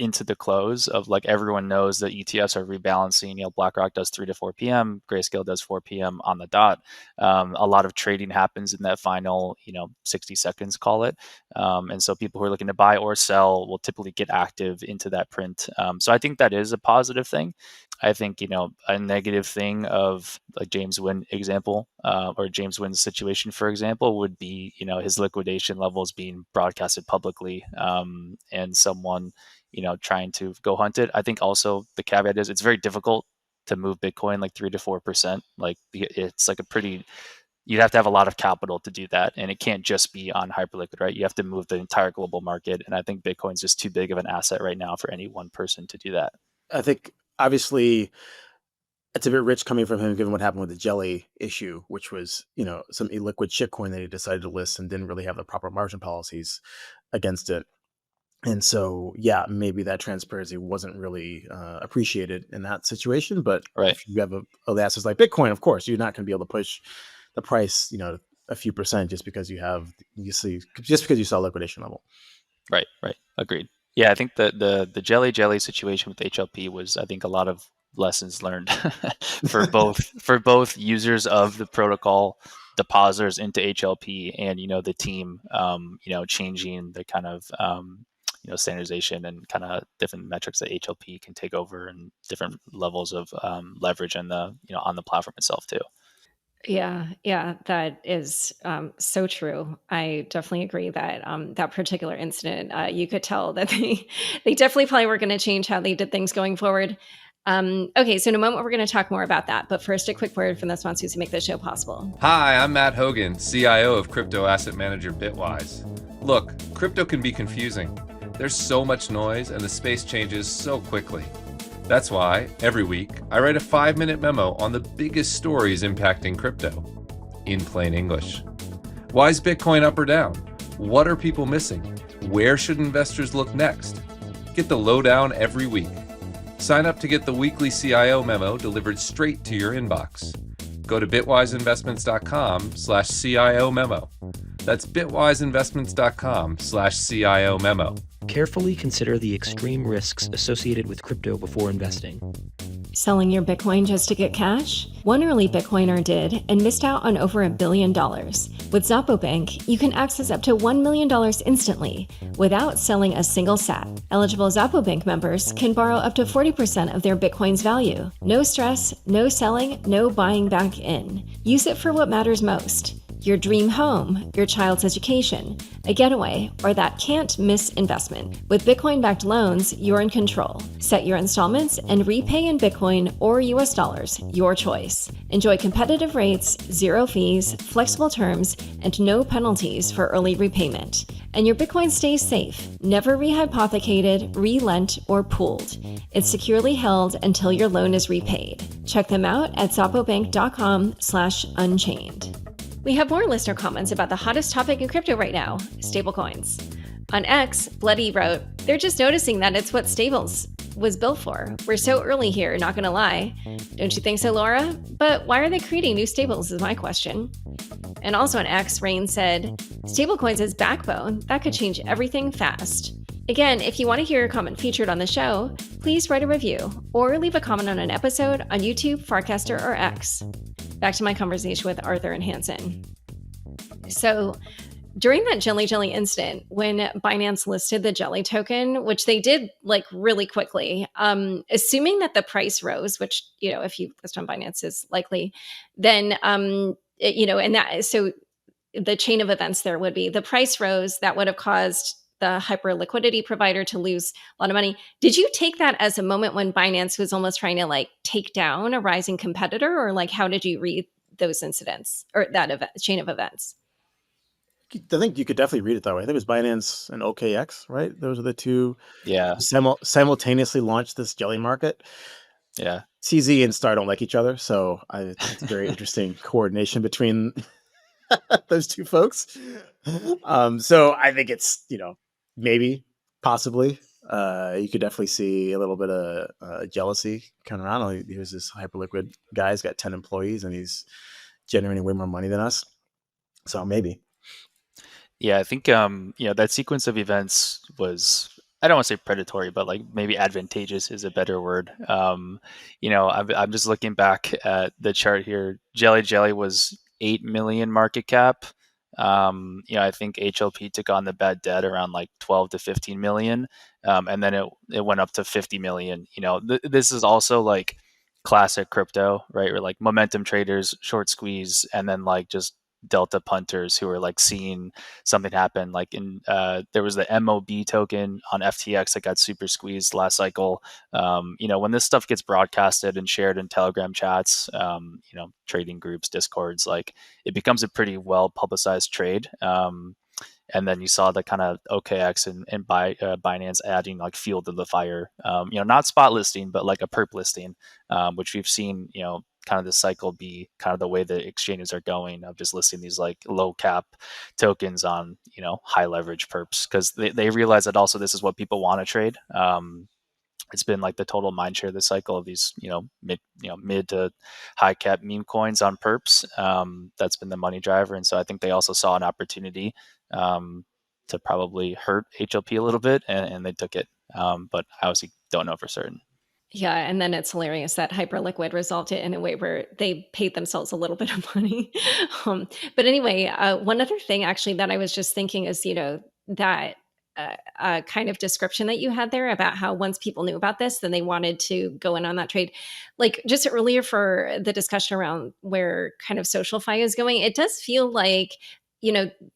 into the close of like everyone knows that ETFs are rebalancing. BlackRock does 3 to 4 p.m. Grayscale does 4 p.m. on the dot. A lot of trading happens in that final 60 seconds, call it. And so people who are looking to buy or sell will typically get active into that print. So I think that is a positive thing. I think a negative thing of like James Wynn example or James Wynn's situation, for example, would be his liquidation levels being broadcasted publicly and someone trying to go hunt it. I think also the caveat is it's very difficult to move Bitcoin like 3 to 4%. Like it's like you'd have to have a lot of capital to do that, and it can't just be on Hyperliquid, right? You have to move the entire global market, and I think Bitcoin's just too big of an asset right now for any one person to do that. I think obviously it's a bit rich coming from him, given what happened with the jelly issue, which was, some illiquid shitcoin that he decided to list and didn't really have the proper margin policies against it. And so, yeah, maybe that transparency wasn't really appreciated in that situation. But Right. if you have the assets like Bitcoin, of course, you're not going to be able to push the price, a few percent just because you saw liquidation level. Right. Agreed. Yeah, I think the jelly situation with HLP was, I think, a lot of lessons learned for both users of the protocol, depositors into HLP, and the team, changing the kind of standardization and kind of different metrics that HLP can take over and different levels of leverage on the platform itself too. Yeah, that is so true. I definitely agree that that particular incident, you could tell that they definitely probably were going to change how they did things going forward. Okay, so in a moment we're going to talk more about that, but first a quick word from the sponsors who make this show possible. Hi, I'm Matt Hogan, CIO of crypto asset manager Bitwise. Look, crypto can be confusing. There's so much noise and the space changes so quickly. That's why, every week, I write a 5-minute memo on the biggest stories impacting crypto, in plain English. Why is Bitcoin up or down? What are people missing? Where should investors look next? Get the lowdown every week. Sign up to get the weekly CIO memo delivered straight to your inbox. Go to bitwiseinvestments.com/CIO memo. That's bitwiseinvestments.com/CIO memo. Carefully consider the extreme risks associated with crypto before investing. Selling your Bitcoin just to get cash? One early Bitcoiner did and missed out on over $1 billion. With Xapo Bank, you can access up to $1 million instantly without selling a single sat. Eligible Xapo Bank members can borrow up to 40% of their Bitcoin's value. No stress, no selling, no buying back in. Use it for what matters most. Your dream home, your child's education, a getaway, or that can't-miss investment. With Bitcoin-backed loans, you're in control. Set your installments and repay in Bitcoin or US dollars, your choice. Enjoy competitive rates, zero fees, flexible terms, and no penalties for early repayment. And your Bitcoin stays safe, never rehypothecated, relent, or pooled. It's securely held until your loan is repaid. Check them out at zapobank.com/unchained. We have more listener comments about the hottest topic in crypto right now, stablecoins. On X, Bloody wrote, "They're just noticing that it's what stables was built for. We're so early here, not gonna lie. Don't you think so, Laura? But why are they creating new stables is my question." And also on X, Rain said, "Stablecoins as backbone, that could change everything fast." Again, if you want to hear your comment featured on the show, please write a review or leave a comment on an episode on YouTube, Farcaster, or X. Back to my conversation with Arthur and Hanson. So during that Jelly incident, when Binance listed the Jelly token, which they did like really quickly, assuming that the price rose, which, if you list on Binance is likely, then, and that, so the chain of events there would be the price rose, that would have caused the hyper liquidity provider to lose a lot of money. Did you take that as a moment when Binance was almost trying to like take down a rising competitor, or like how did you read those incidents or that chain of events? I think you could definitely read it that way. I think it was Binance and OKX, right? Those are the two Yeah. simultaneously launched this jelly market. Yeah. CZ and Star don't like each other, so it's very interesting coordination between those two folks. So I think it's, maybe, possibly, you could definitely see a little bit of jealousy coming around. Here's this Hyperliquid guy, he's got 10 employees and he's generating way more money than us. So maybe. Yeah, I think that sequence of events was I don't want to say predatory, but like maybe advantageous is a better word. I'm just looking back at the chart here. Jelly was 8 million market cap. I think HLP took on the bad debt around like 12 to 15 million, and then it went up to 50 million. This is also like classic crypto, right? Or like momentum traders, short squeeze, and then like just delta punters who are like seeing something happen. Like there was the MOB token on FTX that got super squeezed last cycle. When this stuff gets broadcasted and shared in Telegram chats, trading groups, discords, like it becomes a pretty well publicized trade. And then you saw the kind of OKX and Binance adding like fuel to the fire. Not spot listing, but like a perp listing, which we've seen, kind of the cycle be kind of the way the exchanges are going of just listing these like low cap tokens on, high leverage perps, because they realize that also this is what people want to trade. It's been like the total mind share this cycle of these, mid to high cap meme coins on perps. That's been the money driver. And so I think they also saw an opportunity to probably hurt HLP a little bit, and they took it. But I obviously don't know for certain. Yeah, and then it's hilarious that Hyperliquid resolved it in a way where they paid themselves a little bit of money. But anyway, one other thing actually that I was just thinking is, that kind of description that you had there about how once people knew about this, then they wanted to go in on that trade. Like just earlier for the discussion around where kind of SocialFi is going, it does feel like,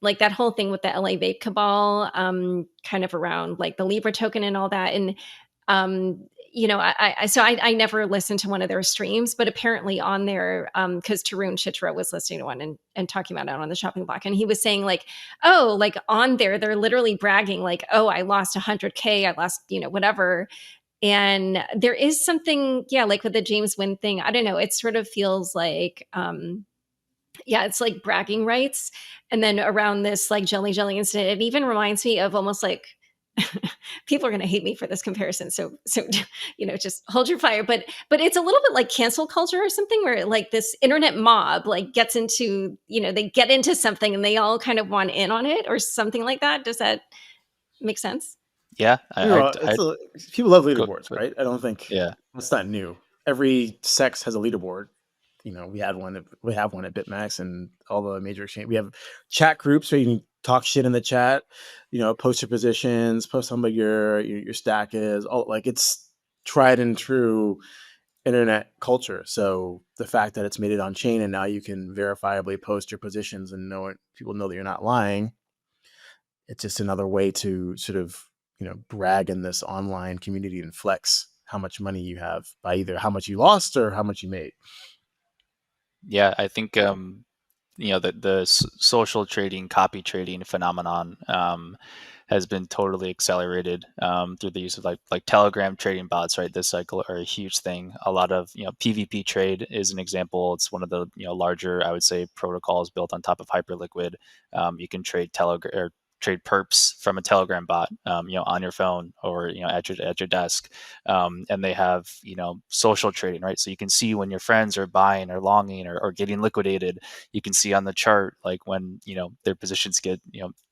like that whole thing with the LA Vape cabal, kind of around like the Libra token and all that. And I never listened to one of their streams, but apparently on there, because Tarun Chitra was listening to one and talking about it on the shopping block, and he was saying like, oh, like on there, they're literally bragging like, oh, I lost 100K, I lost, whatever. And there is something, yeah, like with the James Wynn thing, I don't know, it sort of feels like, it's like bragging rights. And then around this like jelly incident, it even reminds me of almost like, people are going to hate me for this comparison. So, just hold your fire. But it's a little bit like cancel culture or something where like this internet mob like gets into, they get into something and they all kind of want in on it or something like that. Does that make sense? Yeah. People love Go- leaderboards, right? I don't think it's not new. Every sex has a leaderboard. We have one at BitMax and all the major exchange. We have chat groups where you can talk shit in the chat, post your positions, post how much your stack is. All like it's tried and true internet culture. So the fact that it's made it on chain and now you can verifiably post your positions and people know that you're not lying. It's just another way to sort of, brag in this online community and flex how much money you have by either how much you lost or how much you made. Yeah, I think the social trading, copy trading phenomenon has been totally accelerated through the use of like Telegram trading bots. Right, this cycle are a huge thing. A lot of PvP trade is an example. It's one of the larger, I would say, protocols built on top of Hyperliquid. You can trade trade perps from a Telegram bot, on your phone or at your desk, and they have social trading, right? So you can see when your friends are buying or longing or getting liquidated. You can see on the chart like when their positions get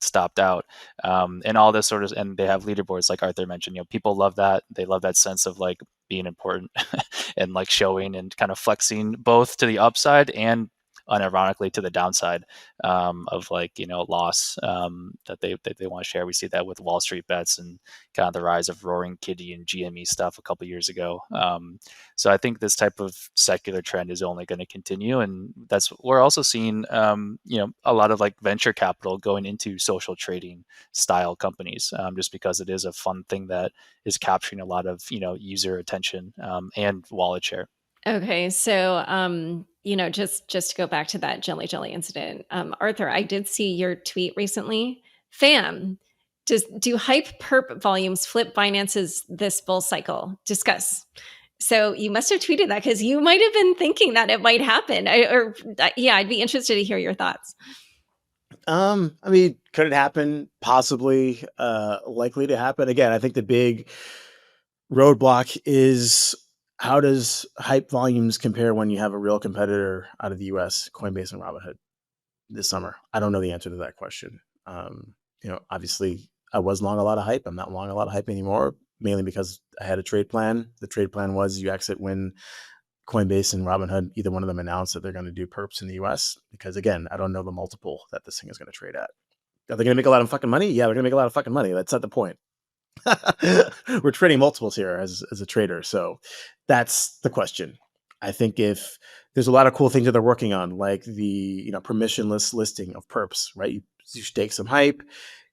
stopped out, and all this sort of. And they have leaderboards, like Arthur mentioned. People love that. They love that sense of like being important and like showing and kind of flexing both to the upside and unironically to the downside of like loss that they want to share. We see that with Wall Street bets and kind of the rise of Roaring Kitty and GME stuff a couple years ago. So I think this type of secular trend is only going to continue, and we're also seeing a lot of like venture capital going into social trading style companies, just because it is a fun thing that is capturing a lot of user attention and wallet share. Okay, so just to go back to that jelly incident, Arthur, I did see your tweet recently. Fam, do hype perp volumes flip Binance's this bull cycle? Discuss. So you must have tweeted that because you might have been thinking that it might happen. I'd be interested to hear your thoughts. I mean, could it happen? Possibly. Likely to happen. Again, I think the big roadblock is, how does hype volumes compare when you have a real competitor out of the US, Coinbase and Robinhood, this summer? I don't know the answer to that question. Obviously, I was long a lot of hype. I'm not long a lot of hype anymore, mainly because I had a trade plan. The trade plan was you exit when Coinbase and Robinhood, either one of them, announced that they're going to do perps in the US. Because again, I don't know the multiple that this thing is going to trade at. Are they going to make a lot of fucking money? Yeah, they're going to make a lot of fucking money. That's not the point. We're trading multiples here as a trader. So that's the question. I think if there's a lot of cool things that they're working on, like the permissionless listing of perps, right? You stake some hype,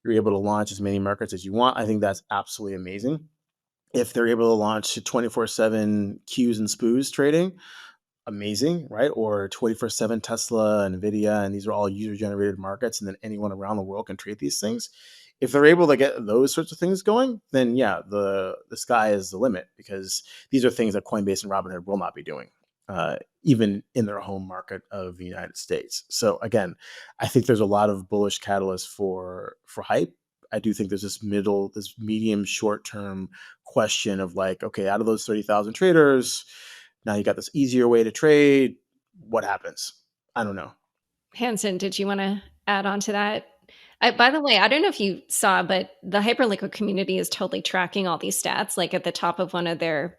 you're able to launch as many markets as you want. I think that's absolutely amazing. If they're able to launch 24/7 Qs and spoos trading, amazing, right? Or 24/7 Tesla, Nvidia, and these are all user-generated markets, and then anyone around the world can trade these things. If they're able to get those sorts of things going, then yeah, the sky is the limit, because these are things that Coinbase and Robinhood will not be doing, even in their home market of the United States. So again, I think there's a lot of bullish catalysts for hype. I do think there's this medium, short-term question of like, okay, out of those 30,000 traders, now you got this easier way to trade. What happens? I don't know. Hanson, did you want to add on to that? By the way, I don't know if you saw, but the Hyperliquid community is totally tracking all these stats. Like at the top of one of their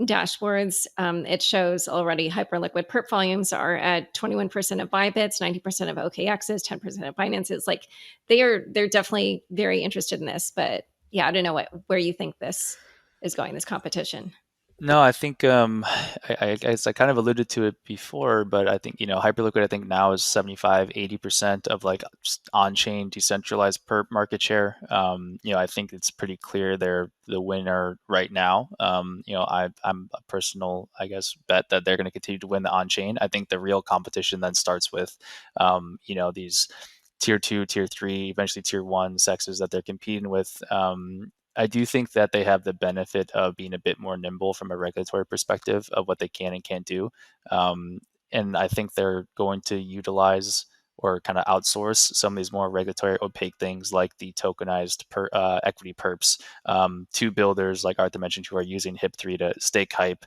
dashboards, it shows already Hyperliquid perp volumes are at 21% of Bybits, 90% of OKXs, 10% of Binance's. Like they're definitely very interested in this. But yeah, I don't know where you think this is going, this competition. No, I think I guess I kind of alluded to it before, but I think Hyperliquid I think now is 75-80% of like on-chain decentralized perp market share. I think it's pretty clear they're the winner right now. I'm a personal, I guess, bet that they're going to continue to win the on-chain. I think the real competition then starts with these tier 2, tier 3, eventually tier 1 sexes that they're competing with. I do think that they have the benefit of being a bit more nimble from a regulatory perspective of what they can and can't do. And I think they're going to utilize or kind of outsource some of these more regulatory opaque things like the tokenized equity perps to builders like Arthur mentioned who are using HIP3 to stake hype,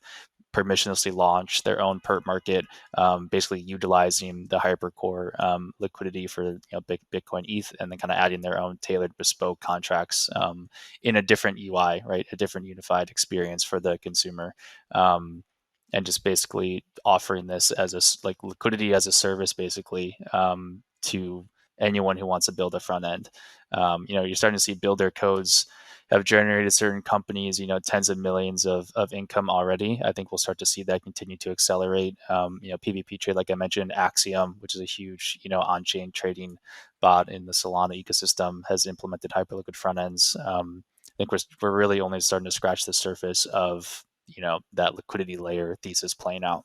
permissionlessly launch their own perp market, basically utilizing the hypercore liquidity for Bitcoin, ETH, and then kind of adding their own tailored bespoke contracts in a different UI, right? A different unified experience for the consumer. And just basically offering this as liquidity as a service, basically, to anyone who wants to build a front end. You're starting to see builder codes have generated certain companies, tens of millions of income already. I think we'll start to see that continue to accelerate. PvP trade, like I mentioned, Axiom, which is a huge, on-chain trading bot in the Solana ecosystem, has implemented Hyperliquid front ends. I think we're really only starting to scratch the surface of, that liquidity layer thesis playing out.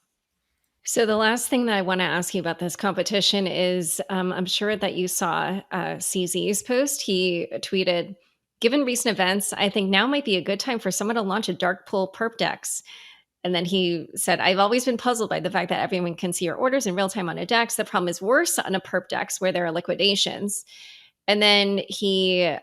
So the last thing that I want to ask you about this competition is, I'm sure that you saw CZ's post. He tweeted, "Given recent events, I think now might be a good time for someone to launch a dark pool perp DEX." And then he said, "I've always been puzzled by the fact that everyone can see your orders in real time on a DEX. The problem is worse on a perp DEX where there are liquidations." And then he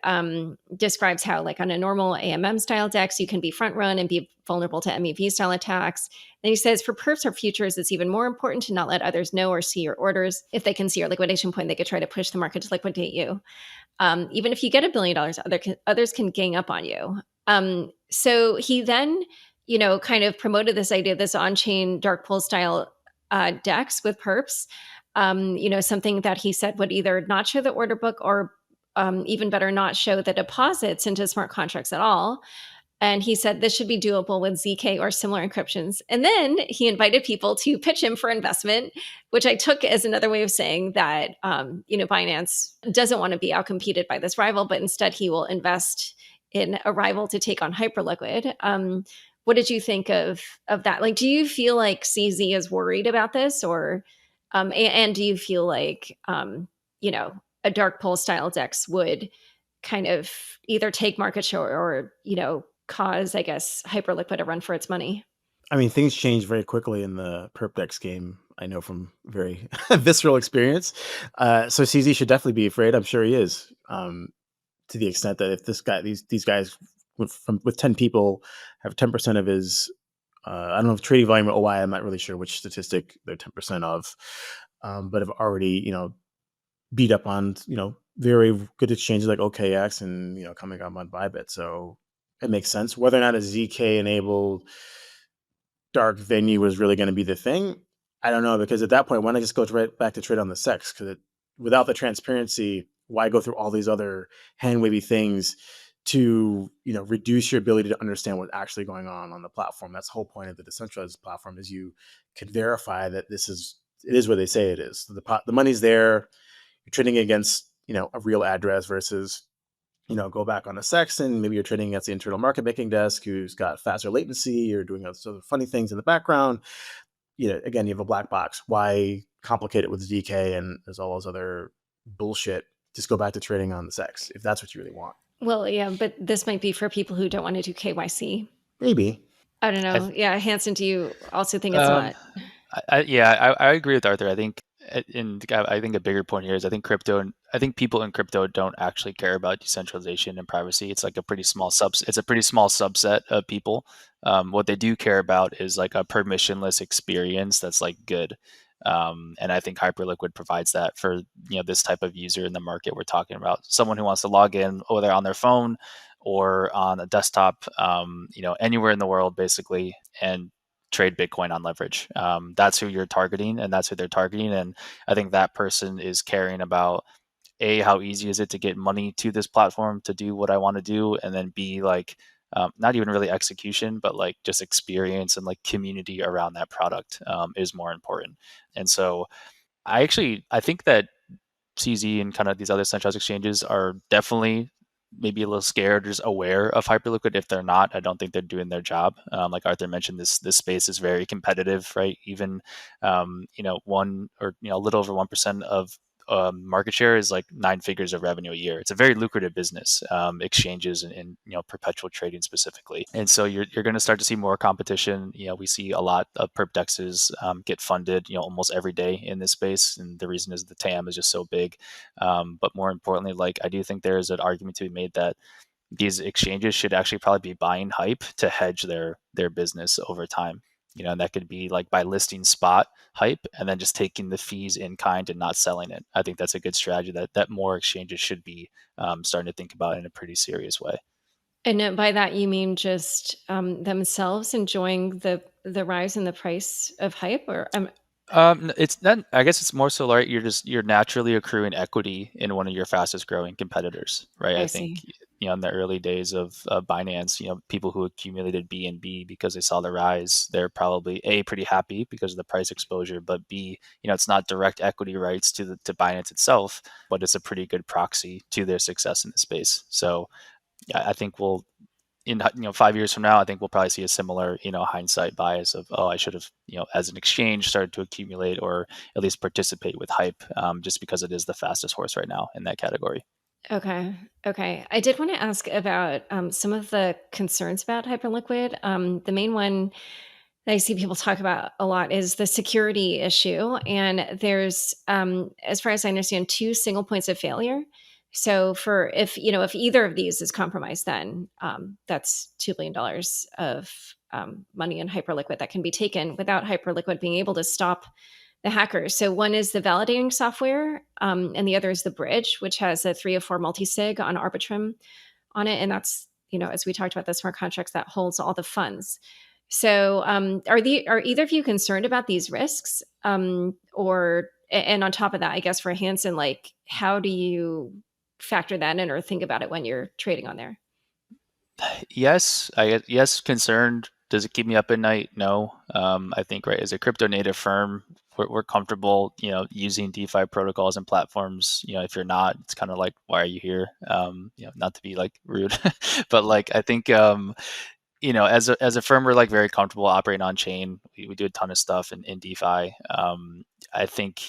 describes how, like on a normal AMM style DEX, you can be front run and be vulnerable to MEV style attacks. And he says, for perps or futures, it's even more important to not let others know or see your orders. If they can see your liquidation point, they could try to push the market to liquidate you. Even if you get $1 billion, others can gang up on you. So he then, kind of promoted this idea of this on-chain dark pool style DEX with perps. Something that he said would either not show the order book or even better, not show the deposits into smart contracts at all. And he said this should be doable with ZK or similar encryptions. And then he invited people to pitch him for investment, which I took as another way of saying that, Binance doesn't want to be outcompeted by this rival, but instead he will invest in a rival to take on Hyperliquid. What did you think of that? Like, do you feel like CZ is worried about this, or and do you feel like, a dark pool style DEX would kind of either take market share or, cause, I guess, Hyperliquid to run for its money? I mean, things change very quickly in the perp DEX game. I know from very visceral experience. So CZ should definitely be afraid. I'm sure he is, to the extent that if these guys with 10 people have 10% of his, I don't know if trading volume or OI, I'm not really sure which statistic they're 10% of, but have already, beat up on, very good exchanges like OKX and coming up on Bybit. So it makes sense. Whether or not a ZK enabled dark venue was really going to be the thing, I don't know, because at that point, why not just go right back to trade on the SEX? Because without the transparency, why go through all these other hand wavy things to reduce your ability to understand what's actually going on the platform? That's the whole point of the decentralized platform, is you can verify that it is what they say it is. The money's there. You're trading against a real address versus go back on a SEX and maybe you're trading against the internal market making desk who's got faster latency. You're doing other funny things in the background. Again, you have a black box. Why complicate it with ZK and there's all those other bullshit? Just go back to trading on the SEX if that's what you really want. Well, yeah, but this might be for people who don't want to do KYC. Maybe. I don't know. Yeah, Hanson, do you also think it's not? I agree with Arthur. I think, I think a bigger point here is I think people in crypto don't actually care about decentralization and privacy. It's like a pretty small subset of people. What they do care about is like a permissionless experience that's like good. And I think Hyperliquid provides that for this type of user in the market we're talking about. Someone who wants to log in, whether on their phone or on a desktop, anywhere in the world basically, and trade Bitcoin on leverage. That's who you're targeting, and that's who they're targeting. And I think that person is caring about A, how easy is it to get money to this platform to do what I want to do, and then B, like not even really execution, but like just experience and like community around that product is more important. And so I think that CZ and kind of these other centralized exchanges are definitely maybe a little scared or just aware of Hyperliquid. If they're not, I don't think they're doing their job. Like Arthur mentioned, this space is very competitive, right? Even one or a little over 1% of market share is like 9 figures of revenue a year. It's a very lucrative business, exchanges and perpetual trading specifically. And so you're going to start to see more competition. We see a lot of perp DEXes get funded, almost every day in this space. And the reason is the TAM is just so big. But more importantly, like I do think there is an argument to be made that these exchanges should actually probably be buying hype to hedge their business over time. And that could be like by listing spot hype and then just taking the fees in kind and not selling it. I think that's a good strategy that more exchanges should be starting to think about in a pretty serious way. And by that you mean just themselves enjoying the rise in the price of hype, or It's not. I guess it's more so like you're naturally accruing equity in one of your fastest growing competitors, right? I I think see. in the early days of Binance, people who accumulated BNB because they saw the rise, they're probably A, pretty happy because of the price exposure, but B, it's not direct equity rights to Binance itself, but it's a pretty good proxy to their success in the space. So I think we'll in 5 years from now, I think we'll probably see a similar hindsight bias of, oh, I should have as an exchange started to accumulate or at least participate with hype, just because it is the fastest horse right now in that category. Okay. Okay. I did want to ask about some of the concerns about Hyperliquid. The main one that I see people talk about a lot is the security issue. And there's, as far as I understand, two single points of failure. So for if either of these is compromised, then that's $2 billion of money in Hyperliquid that can be taken without Hyperliquid being able to stop the hackers. So one is the validating software, and the other is the bridge, which has a 304 multi-sig on Arbitrum on it. And that's, as we talked about, the smart contracts that holds all the funds. So are either of you concerned about these risks? And on top of that, I guess for Hanson, like how do you factor that in or think about it when you're trading on there? Yes, concerned. Does it keep me up at night? No. I think, right, as a crypto native firm, we're comfortable using DeFi protocols and platforms. If you're not, it's kind of like, why are you here? Not to be like rude, but like I think as a firm, we're like very comfortable operating on chain. We do a ton of stuff in DeFi. I think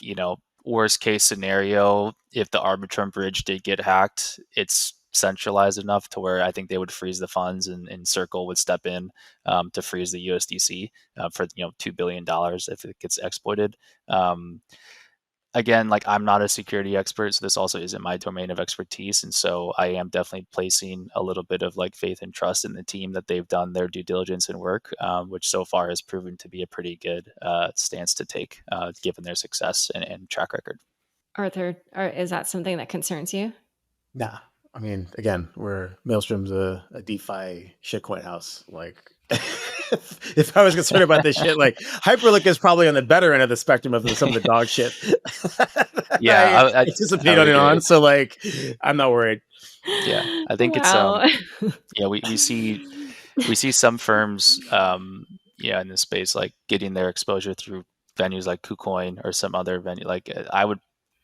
worst case scenario, if the Arbitrum bridge did get hacked, it's centralized enough to where I think they would freeze the funds, and Circle would step in to freeze the USDC for $2 billion if it gets exploited. Again, like I'm not a security expert, so this also isn't my domain of expertise. And so I am definitely placing a little bit of like faith and trust in the team that they've done their due diligence and work, which so far has proven to be a pretty good stance to take, given their success and track record. Arthur, is that something that concerns you? Nah. I mean, again, Maelstrom's a DeFi shitcoin house. Like, if I was concerned about this shit, like Hyperliquid is probably on the better end of the spectrum of some of the dog shit that Yeah, I I participate would on. agree. So, like, I'm not worried. Yeah, I think it's Wow. yeah, we see some firms in this space like getting their exposure through venues like KuCoin or some other venue. Like I would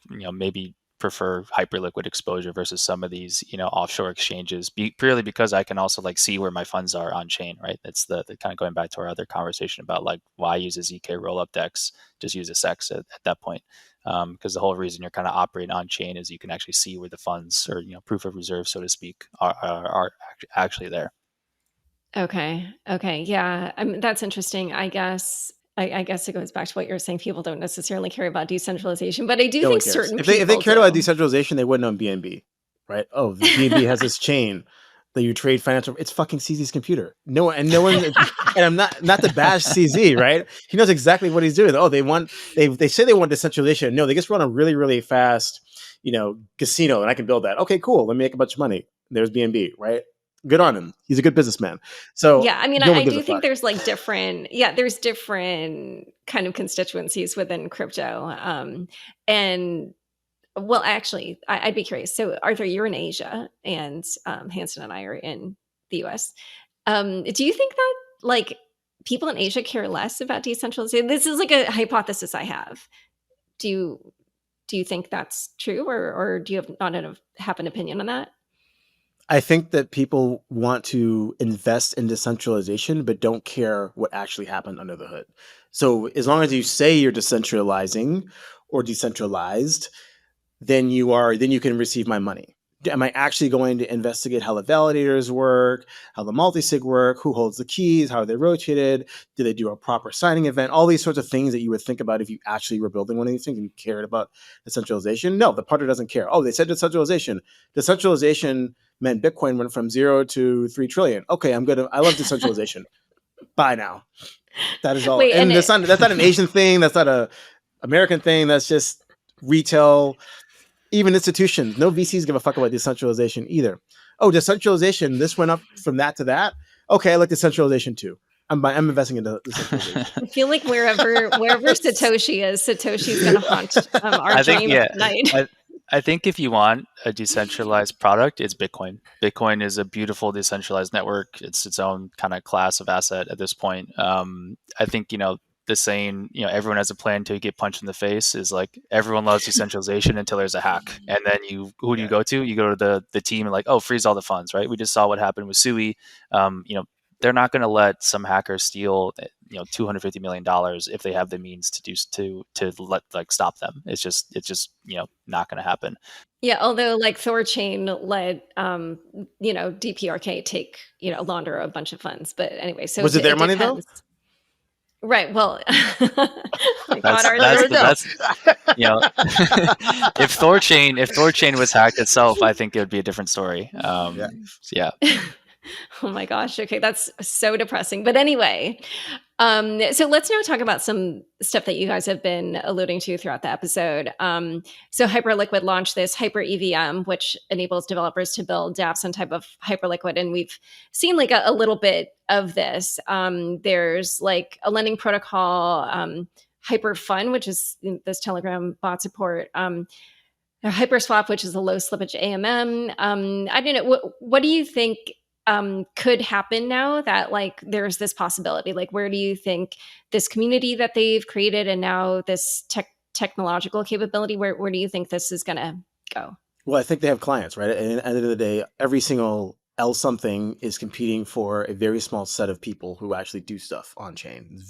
maybe prefer Hyperliquid exposure versus some of these offshore exchanges, purely because I can also like see where my funds are on chain, right? It's the kind of going back to our other conversation about like why use a ZK rollup DEX, just use a SEX at that point. Because the whole reason you're kind of operating on chain is you can actually see where the funds or proof of reserve, so to speak, are actually there. Okay. Yeah. That's interesting. I guess. I guess it goes back to what you're saying. People don't necessarily care about decentralization, but I do No one think cares. certain If they people cared about do. decentralization, they wouldn't own BNB, right? Oh, the BNB has this chain that you trade financial. It's fucking CZ's computer. No one, and I'm not to bash CZ, right? He knows exactly what he's doing. Oh, they say they want decentralization. No, they just run a really, really fast, casino, and I can build that. Okay, cool. Let me make a bunch of money. There's BNB, right? Good on him. He's a good businessman. So Yeah, I mean, no I one gives do a think fuck. there's there's different kind of constituencies within crypto. And well, actually, I'd be curious. So, Arthur, you're in Asia, and Hanson and I are in the US. Do you think that like people in Asia care less about decentralization? This is like a hypothesis I have. Do you think that's true, or do you have an opinion on that? I think that people want to invest in decentralization, but don't care what actually happened under the hood. So as long as you say you're decentralizing or decentralized, then you can receive my money. Am I actually going to investigate how the validators work, how the multisig work, who holds the keys, how are they rotated, do they do a proper signing event, all these sorts of things that you would think about if you actually were building one of these things and you cared about decentralization? No, the partner doesn't care. Oh, they said decentralization. Decentralization meant Bitcoin went from 0 to 3 trillion. Okay, I love decentralization. Bye now. That is all. Wait, And that's not an Asian thing. That's not a American thing. That's just retail. Even institutions, no VCs give a fuck about decentralization either. Oh, decentralization, this went up from that to that. Okay, I like decentralization too. I'm investing in decentralization. I feel like wherever Satoshi is, Satoshi's going to haunt our I think dreams at night. I think if you want a decentralized product, it's Bitcoin. Bitcoin is a beautiful decentralized network. It's its own kind of class of asset at this point. I think the saying, everyone has a plan till you get punched in the face is like everyone loves decentralization until there's a hack. And then who do you go to? You go to the team and like, oh, freeze all the funds, right? We just saw what happened with Sui. They're not going to let some hacker steal $250 million if they have the means to stop them. It's just not going to happen. Yeah, although like Thorchain let DPRK take launder a bunch of funds, but anyway, so Was it their money though? Right. Well, my God, that's if Thorchain was hacked itself, I think it would be a different story. Yeah. Oh my gosh. Okay, that's so depressing. But anyway, so let's now talk about some stuff that you guys have been alluding to throughout the episode. So Hyperliquid launched this HyperEVM, which enables developers to build dApps on type of Hyperliquid. And we've seen like a little bit of this. There's like a lending protocol, HyperFun, which is this Telegram bot support. HyperSwap, which is a low slippage AMM. I don't know. What do you think could happen now that like there's this possibility? Like, where do you think this community that they've created and now this technological capability, where do you think this is going to go? Well, I think they have clients, right? And at the end of the day, every single L something is competing for a very small set of people who actually do stuff on chain.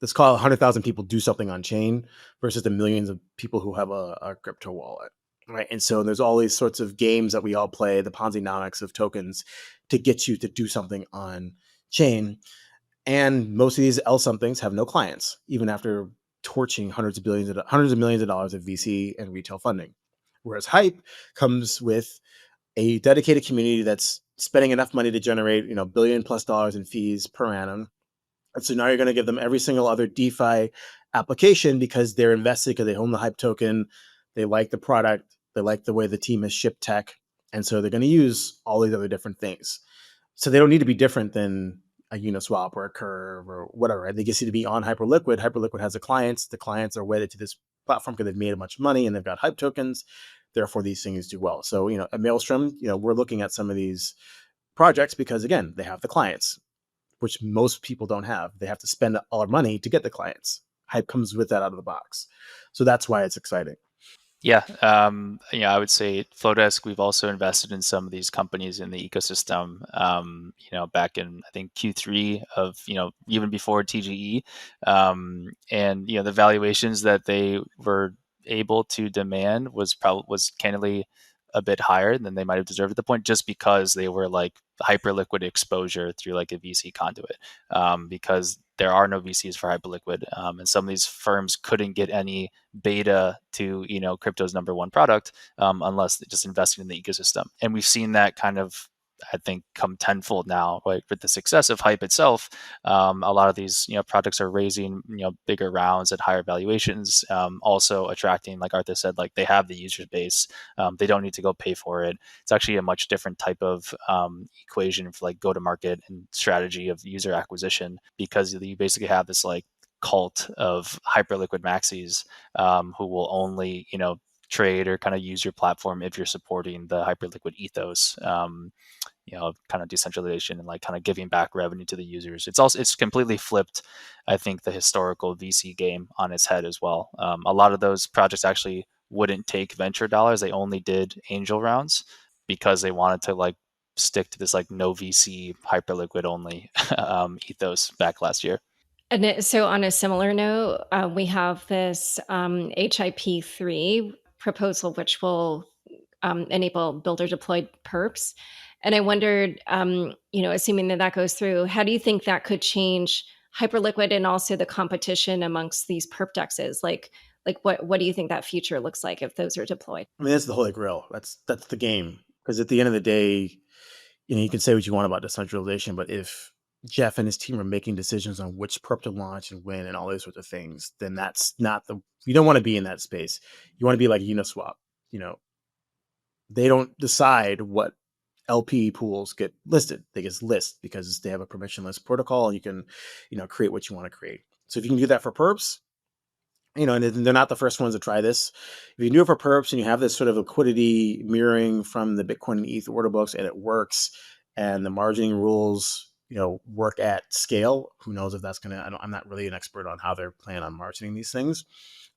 Let's call 100,000 people do something on chain versus the millions of people who have a crypto wallet. Right. And so there's all these sorts of games that we all play, the Ponzi-nomics of tokens, to get you to do something on chain. And most of these L somethings have no clients, even after torching hundreds of millions of dollars of VC and retail funding. Whereas Hype comes with a dedicated community that's spending enough money to generate, $1 billion+ in fees per annum. And so now you're going to give them every single other DeFi application because they're invested, because they own the Hype token, they like the product, they like the way the team has shipped tech, and so they're going to use all these other different things. So they don't need to be different than a Uniswap or a Curve or whatever. Right? They just need to be on Hyperliquid. Hyperliquid has the clients. The clients are wedded to this platform because they've made a bunch of money and they've got Hype tokens. Therefore, these things do well. So, at Maelstrom, we're looking at some of these projects because, again, they have the clients, which most people don't have. They have to spend all their money to get the clients. Hype comes with that out of the box. So that's why it's exciting. Yeah, I would say Flowdesk. We've also invested in some of these companies in the ecosystem. Back in I think Q3 of even before TGE, and the valuations that they were able to demand was candidly a bit higher than they might have deserved at the point, just because they were like Hyperliquid exposure through like a VC conduit, because there are no VCs for Hyperliquid, and some of these firms couldn't get any beta to crypto's number one product, unless they're just investing in the ecosystem. And we've seen that kind of, I think, come tenfold now, right? With the success of Hype itself, a lot of these projects are raising bigger rounds at higher valuations, also attracting, like Arthur said, like they have the user base, they don't need to go pay for it. It's actually a much different type of equation for like go to market and strategy of user acquisition, because you basically have this like cult of Hyperliquid maxis, who will only trade or kind of use your platform if you're supporting the Hyperliquid ethos, kind of decentralization and like kind of giving back revenue to the users. It's completely flipped, I think, the historical VC game on its head as well. A lot of those projects actually wouldn't take venture dollars. They only did angel rounds because they wanted to like stick to this like no VC Hyperliquid only ethos back last year. And so, on a similar note, we have this HIP3 proposal, which will enable builder deployed perps. And I wondered, assuming that goes through, how do you think that could change Hyperliquid and also the competition amongst these perp DEXes? Like what do you think that future looks like if those are deployed? I mean, that's the holy grail. That's the game. Because at the end of the day, you can say what you want about decentralization, but if Jeff and his team are making decisions on which perp to launch and when and all those sorts of things, then that's not you don't want to be in that space. You want to be like Uniswap. They don't decide what LP pools get listed. They just list because they have a permissionless protocol, and you can, create what you want to create. So if you can do that for perps, and they're not the first ones to try this. If you do it for perps and you have this sort of liquidity mirroring from the Bitcoin and ETH order books, and it works, and the margining rules, work at scale, who knows if that's going to, I'm not really an expert on how they're planning on margining these things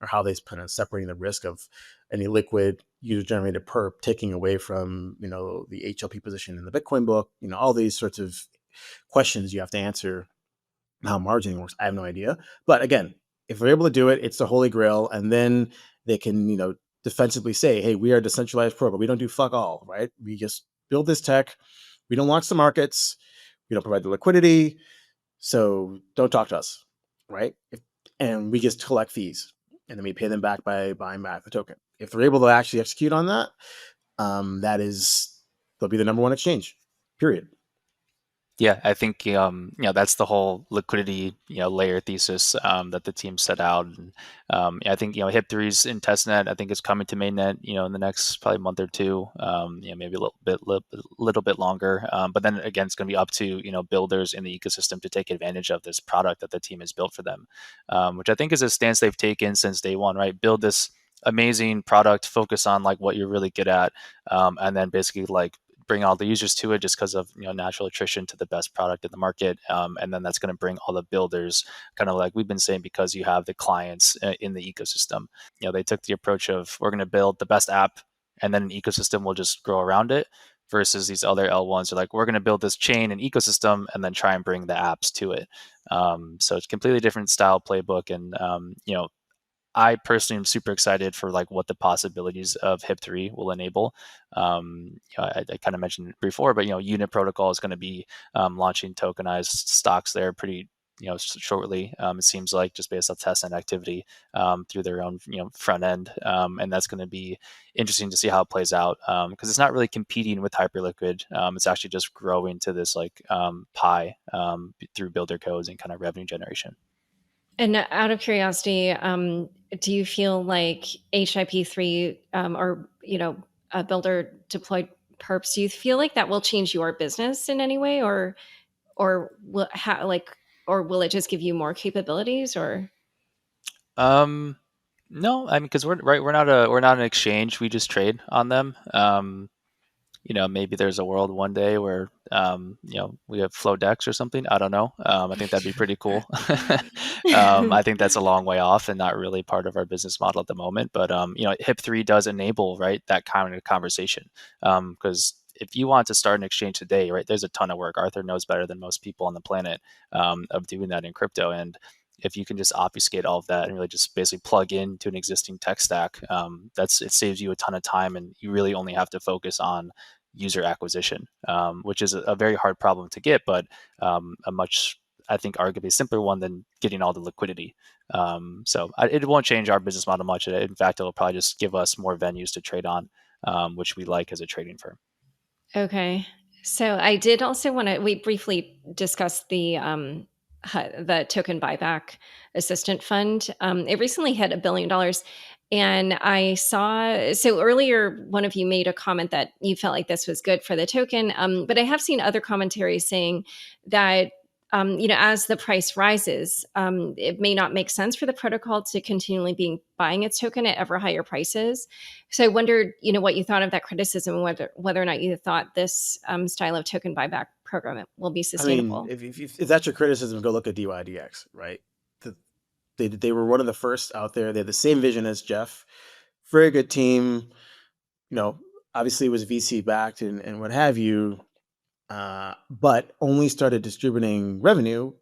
or how they plan on separating the risk of any liquid user generated perp taking away from, the HLP position in the Bitcoin book, all these sorts of questions you have to answer. How margining works, I have no idea. But again, if they're able to do it, it's the holy grail. And then they can, defensively say, hey, we are a decentralized program. We don't do fuck all, right? We just build this tech. We don't launch the markets. We don't provide the liquidity. So don't talk to us, right? And we just collect fees. And then we pay them back by buying back the token. If they're able to actually execute on that, they'll be the number one exchange, period. Yeah, I think that's the whole liquidity layer thesis that the team set out, and I think HIP3's in testnet. I think it's coming to mainnet in the next probably month or two, maybe a little bit longer. But then again, it's going to be up to builders in the ecosystem to take advantage of this product that the team has built for them, which I think is a stance they've taken since day one. Right, build this amazing product, focus on like what you're really good at, and then basically like bring all the users to it just because of natural attrition to the best product in the market, and then that's going to bring all the builders, kind of like we've been saying, because you have the clients in the ecosystem. They took the approach of we're going to build the best app and then an ecosystem will just grow around it, versus these other L1s are like we're going to build this chain and ecosystem and then try and bring the apps to it. So it's completely different style playbook, and I personally am super excited for like what the possibilities of HIP3 will enable. I kind of mentioned it before, but Unit Protocol is going to be launching tokenized stocks there pretty shortly. It seems like, just based on testnet activity through their own front end, and that's going to be interesting to see how it plays out, because it's not really competing with Hyperliquid. It's actually just growing to this like pie through builder codes and kind of revenue generation. And out of curiosity, do you feel like HIP3 or builder deployed perps? Do you feel like that will change your business in any way, or or will it just give you more capabilities? Or Um, no, I mean, because we're not an exchange. We just trade on them. Maybe there's a world one day where we have Flowdex or something. I don't know. I think that'd be pretty cool. I think that's a long way off and not really part of our business model at the moment. But HIP3 does enable, right, that kind of conversation. Because if you want to start an exchange today, right, there's a ton of work. Arthur knows better than most people on the planet of doing that in crypto. And if you can just obfuscate all of that and really just basically plug into an existing tech stack, it saves you a ton of time, and you really only have to focus on user acquisition, which is a very hard problem to get, but a much, I think, arguably simpler one than getting all the liquidity. It won't change our business model much. In fact, it'll probably just give us more venues to trade on, which we like as a trading firm. okay, so I did also want to. We briefly discussed the token buyback assistant fund. It recently hit $1 billion. And I saw, so earlier, one of you made a comment that you felt like this was good for the token. But I have seen other commentaries saying that, as the price rises, it may not make sense for the protocol to continually be buying its token at ever higher prices. So I wondered, what you thought of that criticism, and whether or not you thought this style of token buyback program will be I mean, sustainable. if that's your criticism, go look at DYDX, right? They were one of the first out there. They had the same vision as Jeff. Very good team. Obviously it was VC backed and what have you, but only started distributing revenue,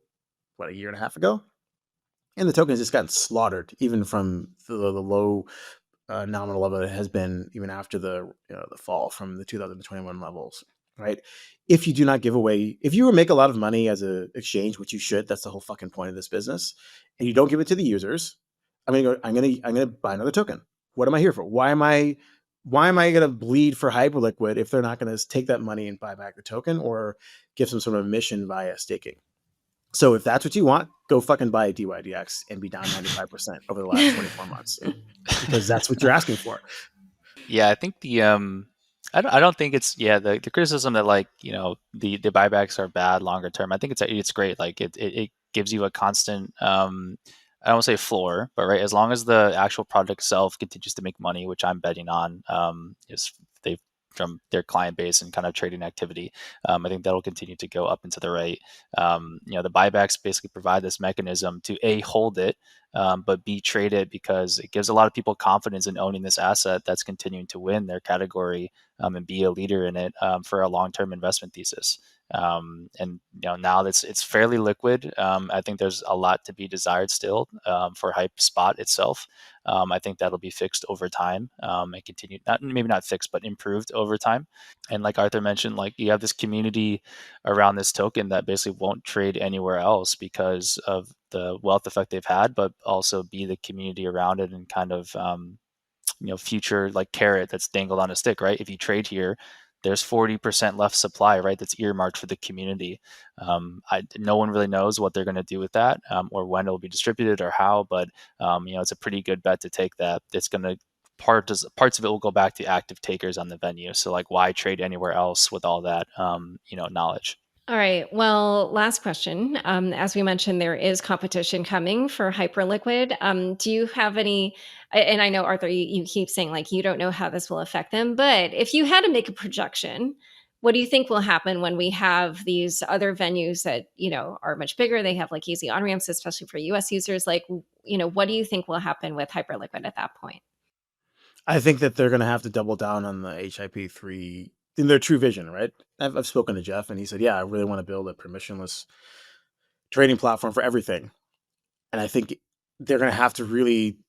a year and a half ago? And the token has just gotten slaughtered, even from the low nominal level it has been even after the fall from the 2021 levels, right? If you do not give away, if you make a lot of money as an exchange, which you should, that's the whole fucking point of this business, and you don't give it to the users, I'm gonna buy another token. What am I here for? Why am I gonna bleed for Hyperliquid if they're not gonna take that money and buy back the token or give some sort of mission via staking? So if that's what you want, go fucking buy a DYDX and be down 95% over the last 24 months because that's what you're asking for. Yeah, I think I don't think it's the criticism that the buybacks are bad longer term. I think it's great. Like it gives you a constant I don't want to say floor, but right, as long as the actual product itself continues to make money, which I'm betting on, is they from their client base and kind of trading activity, I think that'll continue to go up into the right. The buybacks basically provide this mechanism to hold it, but B, trade it, because it gives a lot of people confidence in owning this asset that's continuing to win their category, and be a leader in it, for a long-term investment thesis. And now that it's fairly liquid, I think there's a lot to be desired still, for Hype Spot itself. I think that'll be fixed over time, and continue, maybe not fixed, but improved over time. And like Arthur mentioned, like you have this community around this token that basically won't trade anywhere else because of the wealth effect they've had, but also be the community around it and kind of future like carrot that's dangled on a stick, right? If you trade here, there's 40% left supply, right? That's earmarked for the community. No one really knows what they're going to do with that, or when it'll be distributed or how, but it's a pretty good bet to take that. It's going to parts of it will go back to active takers on the venue. So like, why trade anywhere else with all that knowledge? All right. Well, last question. As we mentioned, there is competition coming for Hyperliquid. Do you have any? And I know, Arthur, you keep saying like you don't know how this will affect them, but if you had to make a projection, what do you think will happen when we have these other venues that are much bigger? They have like easy on ramps, especially for US users. Like, what do you think will happen with Hyperliquid at that point? I think that they're going to have to double down on the HIP3 in their true vision, right? I've spoken to Jeff and he said, yeah, I really want to build a permissionless trading platform for everything. And I think they're going to have to really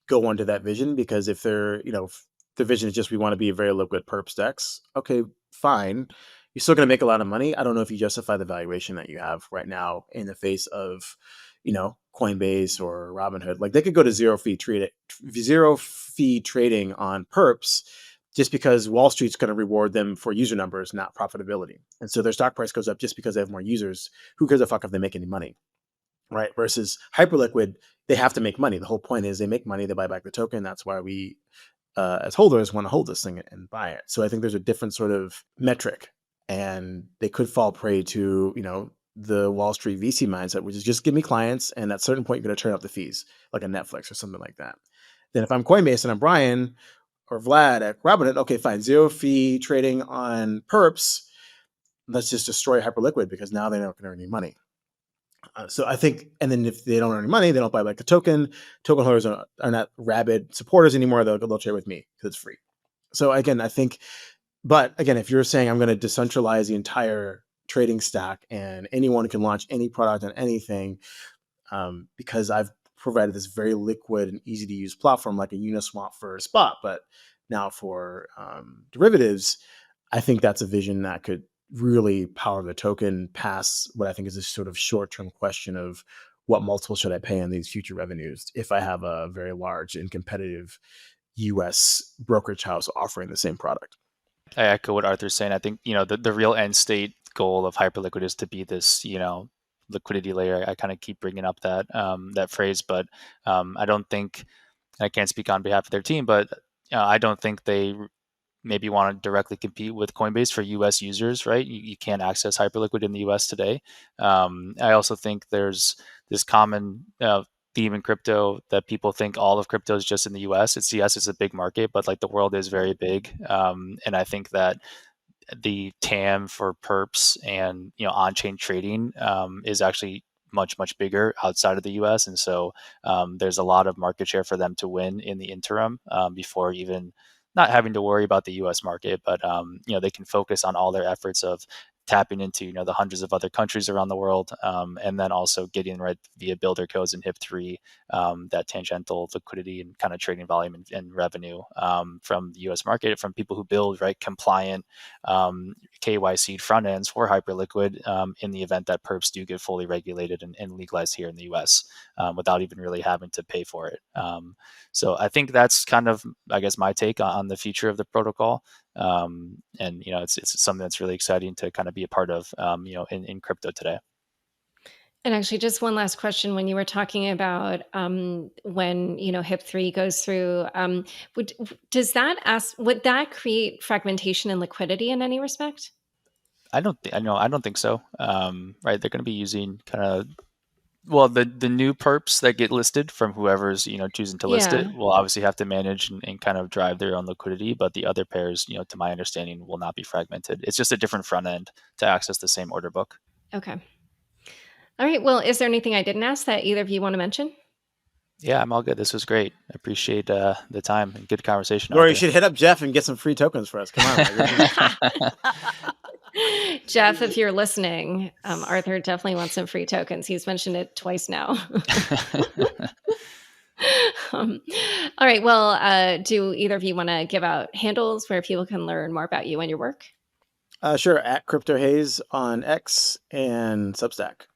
go onto that vision, because if if the vision is just, we want to be a very liquid perps DEX, okay, fine. You're still going to make a lot of money. I don't know if you justify the valuation that you have right now in the face of, Coinbase or Robinhood. Like they could go to zero fee trading on perps just because Wall Street's going to reward them for user numbers, not profitability. And so their stock price goes up just because they have more users. Who cares a fuck if they make any money? right? Versus Hyperliquid, they have to make money. The whole point is they make money, they buy back the token. That's why we, as holders, want to hold this thing and buy it. So I think there's a different sort of metric, and they could fall prey to, the Wall Street VC mindset, which is just give me clients, and at a certain point, you're going to turn up the fees, like a Netflix or something like that. Then if I'm Coinbase and I'm Brian or Vlad at Robinhood, okay, fine, 0 fee trading on Perps. Let's just destroy Hyperliquid because now they're not going to earn any money. So I think, and then if they don't earn any money, they don't buy back the token. Token holders are not rabid supporters anymore. They'll trade with me because it's free. So again, I think, but again, if you're saying I'm going to decentralize the entire trading stack and anyone can launch any product on anything, because I've provided this very liquid and easy to use platform like a Uniswap for spot, but now for derivatives, I think that's a vision that could really power the token past what I think is this sort of short-term question of what multiple should I pay on these future revenues if I have a very large and competitive US brokerage house offering the same product. I echo what Arthur's saying. I think, the real end state goal of Hyperliquid is to be this, liquidity layer. I kind of keep bringing up that phrase, but I don't think, I can't speak on behalf of their team, but I don't think they maybe want to directly compete with Coinbase for US users, right? You can't access Hyperliquid in the US today. I also think there's this common theme in crypto that people think all of crypto is just in the US. Yes, it's a big market, but like the world is very big. And I think that the TAM for perps and on-chain trading is actually much bigger outside of the US, and so there's a lot of market share for them to win in the interim before even not having to worry about the US market, but they can focus on all their efforts of tapping into the hundreds of other countries around the world, and then also getting right via builder codes and HIP-3 that tangential liquidity and kind of trading volume and revenue from the US market from people who build compliant KYC front ends for Hyperliquid in the event that perps do get fully regulated and legalized here in the US without even really having to pay for it. So I think that's kind of, I guess, my take on the future of the protocol. And it's something that's really exciting to kind of be a part of in crypto today. And actually, just one last question: when you were talking about when HIP-3 goes through, would that create fragmentation and liquidity in any respect? I don't think so. Right, they're going to be using kind of. Well, the new perps that get listed from whoever's choosing to list it will obviously have to manage and kind of drive their own liquidity, but the other pairs, to my understanding, will not be fragmented. It's just a different front end to access the same order book. Okay. All right. Well, is there anything I didn't ask that either of you want to mention? Yeah, I'm all good. This was great. I appreciate the time and good conversation. Laura, you should hit up Jeff and get some free tokens for us. Come on. Jeff, if you're listening, Arthur definitely wants some free tokens. He's mentioned it twice now. All right. Well, do either of you want to give out handles where people can learn more about you and your work? Sure. At CryptoHaze on X and Substack.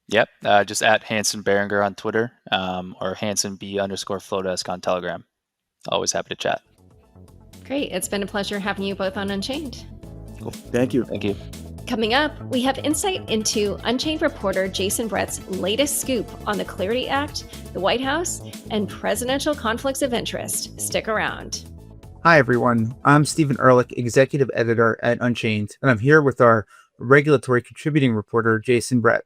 Yep. Just at Hanson Birringer on Twitter or HansonB_Flowdesk on Telegram. Always happy to chat. Great. It's been a pleasure having you both on Unchained. Cool. Thank you. Thank you. Coming up, we have insight into Unchained reporter Jason Brett's latest scoop on the Clarity Act, the White House, and presidential conflicts of interest. Stick around. Hi, everyone. I'm Stephen Ehrlich, executive editor at Unchained, and I'm here with our regulatory contributing reporter, Jason Brett.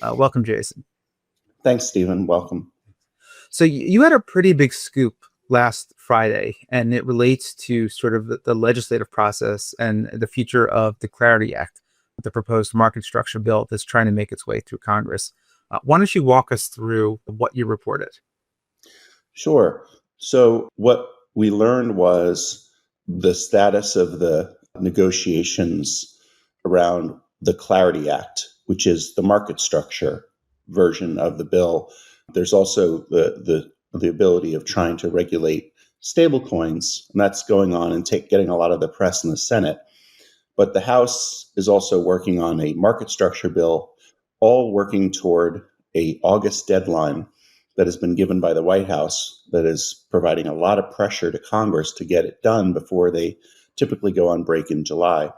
Welcome, Jason. Thanks, Stephen. Welcome. So you had a pretty big scoop last Friday, and it relates to sort of the legislative process and the future of the Clarity Act, the proposed market structure bill that's trying to make its way through Congress. Why don't you walk us through what you reported? Sure. So what we learned was the status of the negotiations around the Clarity Act, which is the market structure version of the bill. There's also the ability of trying to regulate stablecoins, and that's going on and getting a lot of the press in the Senate. But the House is also working on a market structure bill, all working toward an August deadline that has been given by the White House that is providing a lot of pressure to Congress to get it done before they typically go on break in July.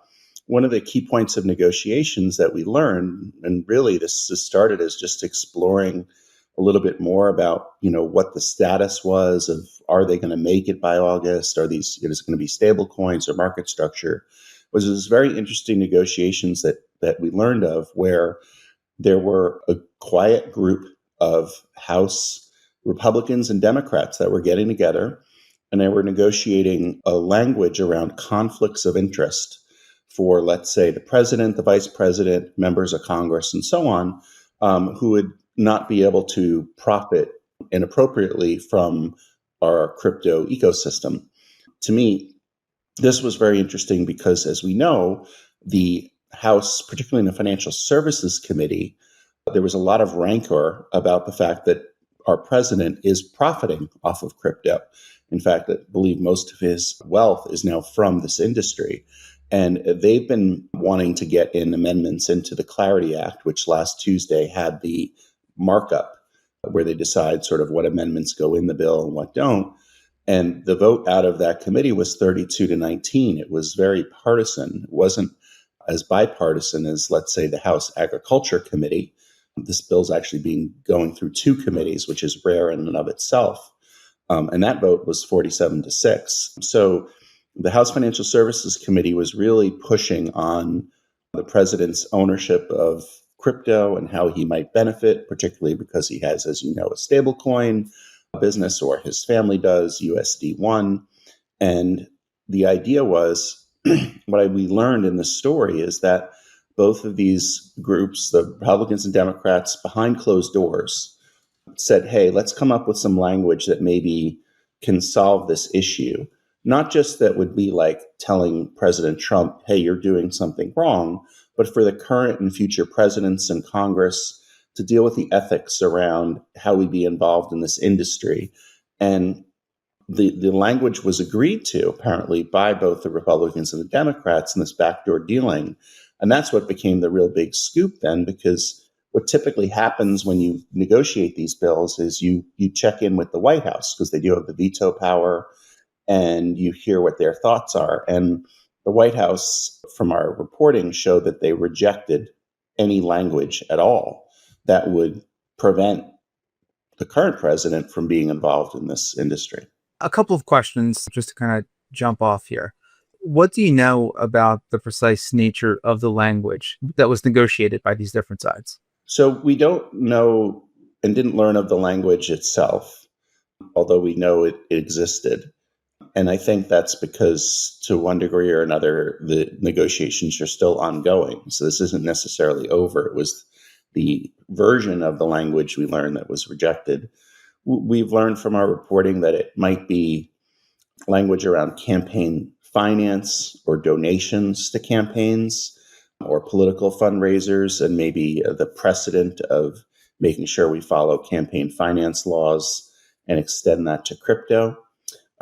one of the key points of negotiations that we learned, and really this started as just exploring a little bit more about, what the status was of, are they going to make it by August? Are these, is it going to be stable coins or market structure? Was this very interesting negotiations that we learned of, where there were a quiet group of House Republicans and Democrats that were getting together, and they were negotiating a language around conflicts of interest for, let's say, the president, the vice president, members of Congress, and so on, who would not be able to profit inappropriately from our crypto ecosystem. To me, this was very interesting because, as we know, the House, particularly in the Financial Services Committee, there was a lot of rancor about the fact that our president is profiting off of crypto. In fact, I believe most of his wealth is now from this industry. And they've been wanting to get in amendments into the Clarity Act, which last Tuesday had the markup where they decide sort of what amendments go in the bill and what don't. And the vote out of that committee was 32-19. It was very partisan. It wasn't as bipartisan as, let's say, the House Agriculture Committee. This bill's actually going through two committees, which is rare in and of itself. And that vote was 47-6. So the House Financial Services Committee was really pushing on the president's ownership of crypto and how he might benefit, particularly because he has, as you know, a stablecoin business, or his family does, USD1. And the idea was, what we learned in the story is that both of these groups, the Republicans and Democrats, behind closed doors, said, hey, let's come up with some language that maybe can solve this issue. Not just that would be like telling President Trump, hey, you're doing something wrong, but for the current and future presidents and Congress to deal with the ethics around how we be involved in this industry. And the language was agreed to, apparently, by both the Republicans and the Democrats in this backdoor dealing. And that's what became the real big scoop then, because what typically happens when you negotiate these bills is you check in with the White House, because they do have the veto power, and you hear what their thoughts are. And the White House, from our reporting, showed that they rejected any language at all that would prevent the current president from being involved in this industry. A couple of questions just to kind of jump off here. What do you know about the precise nature of the language that was negotiated by these different sides? So we don't know and didn't learn of the language itself, although we know it existed. And I think that's because, to one degree or another, the negotiations are still ongoing. So this isn't necessarily over. It was the version of the language we learned that was rejected. We've learned from our reporting that it might be language around campaign finance or donations to campaigns or political fundraisers, and maybe the precedent of making sure we follow campaign finance laws and extend that to crypto.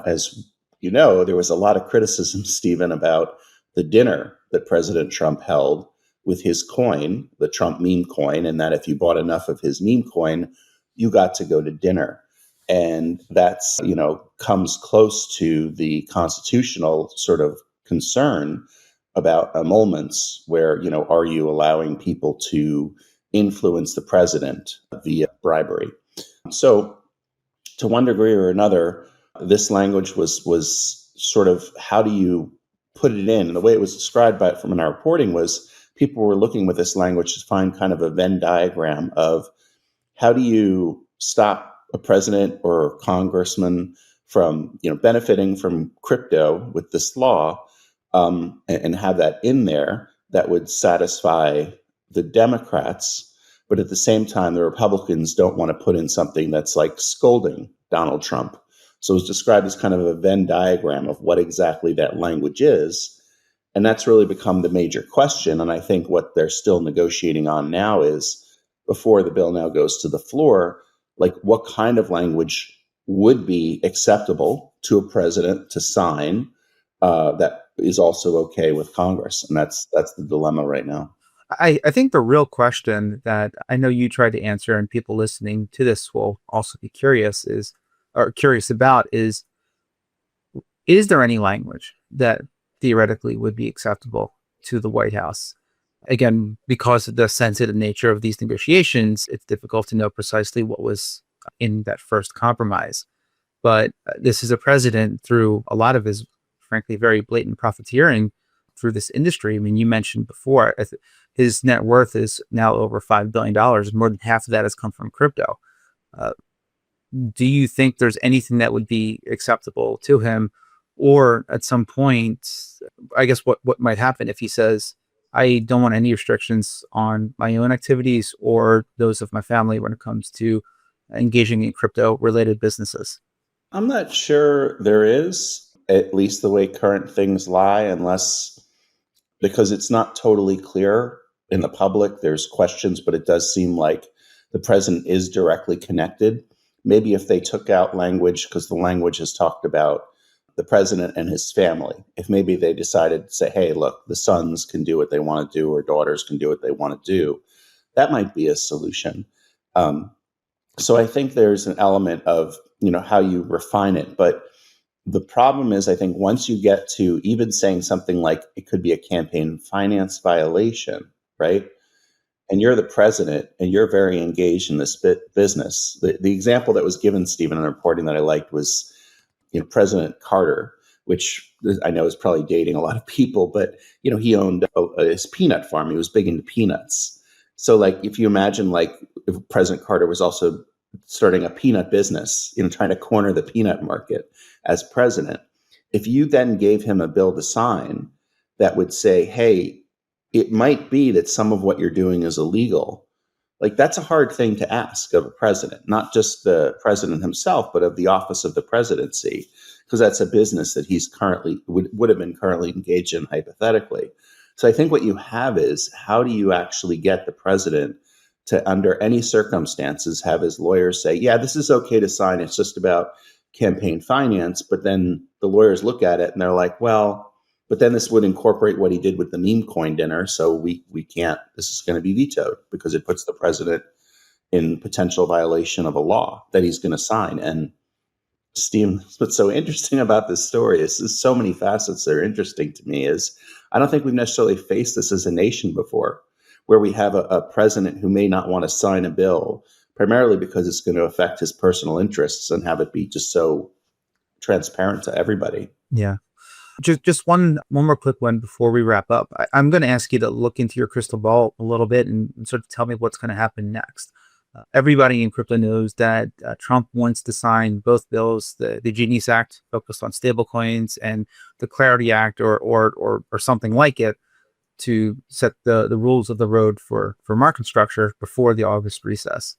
As you know, there was a lot of criticism, Stephen, about the dinner that President Trump held with his coin, the Trump meme coin, and that if you bought enough of his meme coin, you got to go to dinner. And that's, comes close to the constitutional sort of concern about emoluments where, are you allowing people to influence the president via bribery? So to one degree or another, this language was sort of, how do you put it in? And the way it was described from our reporting was, people were looking with this language to find kind of a Venn diagram of how do you stop a president or a congressman from benefiting from crypto with this law, and have that in there that would satisfy the Democrats, but at the same time the Republicans don't want to put in something that's like scolding Donald Trump. So it was described as kind of a Venn diagram of what exactly that language is. And that's really become the major question. And I think what they're still negotiating on now is, before the bill now goes to the floor, like what kind of language would be acceptable to a president to sign that is also okay with Congress. And that's the dilemma right now. I think the real question that I know you tried to answer, and people listening to this will also be curious about is there any language that theoretically would be acceptable to the White House. Again, because of the sensitive nature of these negotiations, it's difficult to know precisely what was in that first compromise. But this is a president through a lot of his, frankly, very blatant profiteering through this industry. I mean, you mentioned before, his net worth is now over $5 billion. More than half of that has come from crypto. Do you think there's anything that would be acceptable to him? Or at some point, I guess what might happen if he says, I don't want any restrictions on my own activities or those of my family when it comes to engaging in crypto-related businesses? I'm not sure there is, at least the way current things lie, unless, because it's not totally clear in the public. There's questions, but it does seem like the president is directly connected. Maybe if they took out language, because the language has talked about the president and his family, if maybe they decided to say, hey, look, the sons can do what they want to do or daughters can do what they want to do, that might be a solution. So I think there's an element of, how you refine it. But the problem is, I think once you get to even saying something like it could be a campaign finance violation, right? And you're the president and you're very engaged in this business. The example that was given, Stephen, in the reporting that I liked was, President Carter, which I know is probably dating a lot of people, but, he owned his peanut farm. He was big into peanuts. So like, if you imagine if President Carter was also starting a peanut business, trying to corner the peanut market as president, if you then gave him a bill to sign that would say, hey, it might be that some of what you're doing is illegal, that's a hard thing to ask of a president, not just the president himself, but of the office of the presidency, because that's a business that he's currently would have been currently engaged in hypothetically. So I think what you have is, how do you actually get the president to, under any circumstances, have his lawyers say, yeah, this is okay to sign. It's just about campaign finance. But then the lawyers look at it and they're like, well, but then this would incorporate what he did with the meme coin dinner. So we can't, this is going to be vetoed because it puts the president in potential violation of a law that he's going to sign. And Steve, what's so interesting about this story is there's so many facets that are interesting to me is I don't think we've necessarily faced this as a nation before, where we have a president who may not want to sign a bill primarily because it's going to affect his personal interests and have it be just so transparent to everybody. Yeah. Just one more quick one before we wrap up. I'm going to ask you to look into your crystal ball a little bit and sort of tell me what's going to happen next. Everybody in crypto knows that Trump wants to sign both bills, the Genius Act focused on stablecoins and the Clarity Act or something like it, to set the rules of the road for market structure before the August recess.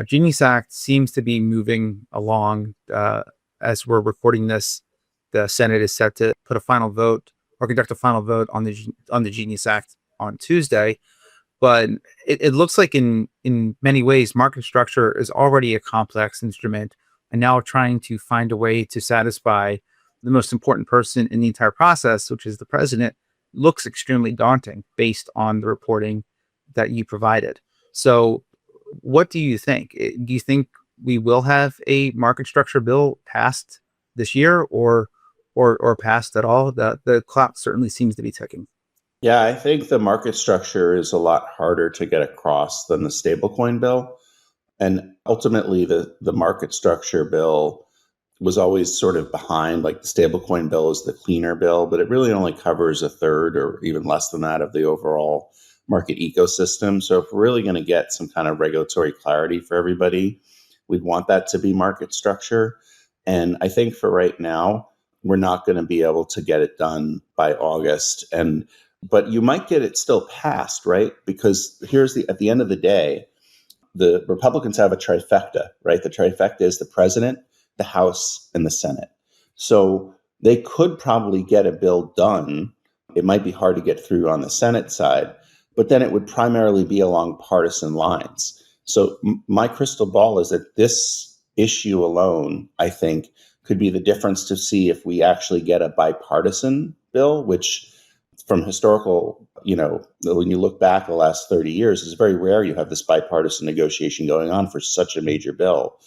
Genius Act seems to be moving along as we're recording this. The Senate is set to put a final vote or conduct a final vote on the Genius Act on Tuesday. But it looks like in many ways, market structure is already a complex instrument, and now trying to find a way to satisfy the most important person in the entire process, which is the president, looks extremely daunting based on the reporting that you provided. So what do you think? Do you think we will have a market structure bill passed this year or passed at all? The clock certainly seems to be ticking. Yeah, I think the market structure is a lot harder to get across than the stablecoin bill. And ultimately, the market structure bill was always sort of behind, like the stablecoin bill is the cleaner bill, but it really only covers a third or even less than that of the overall market ecosystem. So if we're really going to get some kind of regulatory clarity for everybody, we'd want that to be market structure. And I think for right now, we're not going to be able to get it done by August. But you might get it still passed, right? Because at the end of the day, the Republicans have a trifecta, right? The trifecta is the president, the House, and the Senate. So they could probably get a bill done. It might be hard to get through on the Senate side, but then it would primarily be along partisan lines. So my crystal ball is that this issue alone, I think, could be the difference to see if we actually get a bipartisan bill, which from historical, when you look back the last 30 years, it's very rare you have this bipartisan negotiation going on for such a major bill.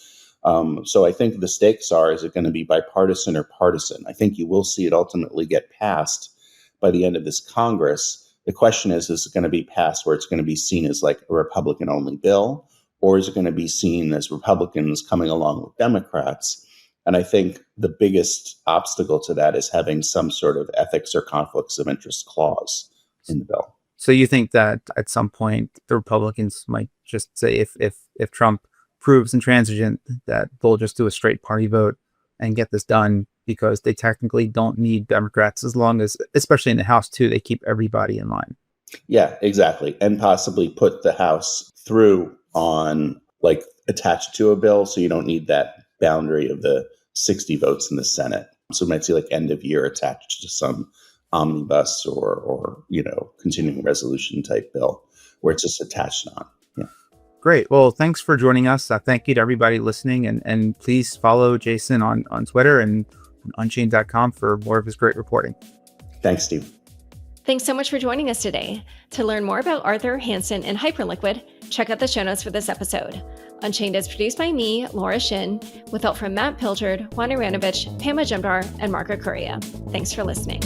So I think the stakes are, is it going to be bipartisan or partisan? I think you will see it ultimately get passed by the end of this Congress. The question is it going to be passed where it's going to be seen as like a Republican only bill, or is it going to be seen as Republicans coming along with Democrats? And I think the biggest obstacle to that is having some sort of ethics or conflicts of interest clause in the bill. So you think that at some point the Republicans might just say if Trump proves intransigent, that they'll just do a straight party vote and get this done, because they technically don't need Democrats, as long as, especially in the House too, they keep everybody in line. Yeah, exactly. And possibly put the House through on like attached to a bill, so you don't need that boundary of the 60 votes in the Senate. So we might see like end of year attached to some omnibus or continuing resolution type bill where it's just attached on. Yeah. Great. Well, thanks for joining us. Thank you to everybody listening, and please follow Jason on Twitter and unchained.com for more of his great reporting. Thanks, Steve. Thanks so much for joining us today. To learn more about Arthur, Hanson, and Hyperliquid, check out the show notes for this episode. Unchained is produced by me, Laura Shin, with help from Matt Pilchard, Juan Iranovich, Pamela Jemdar, and Marco Correa. Thanks for listening.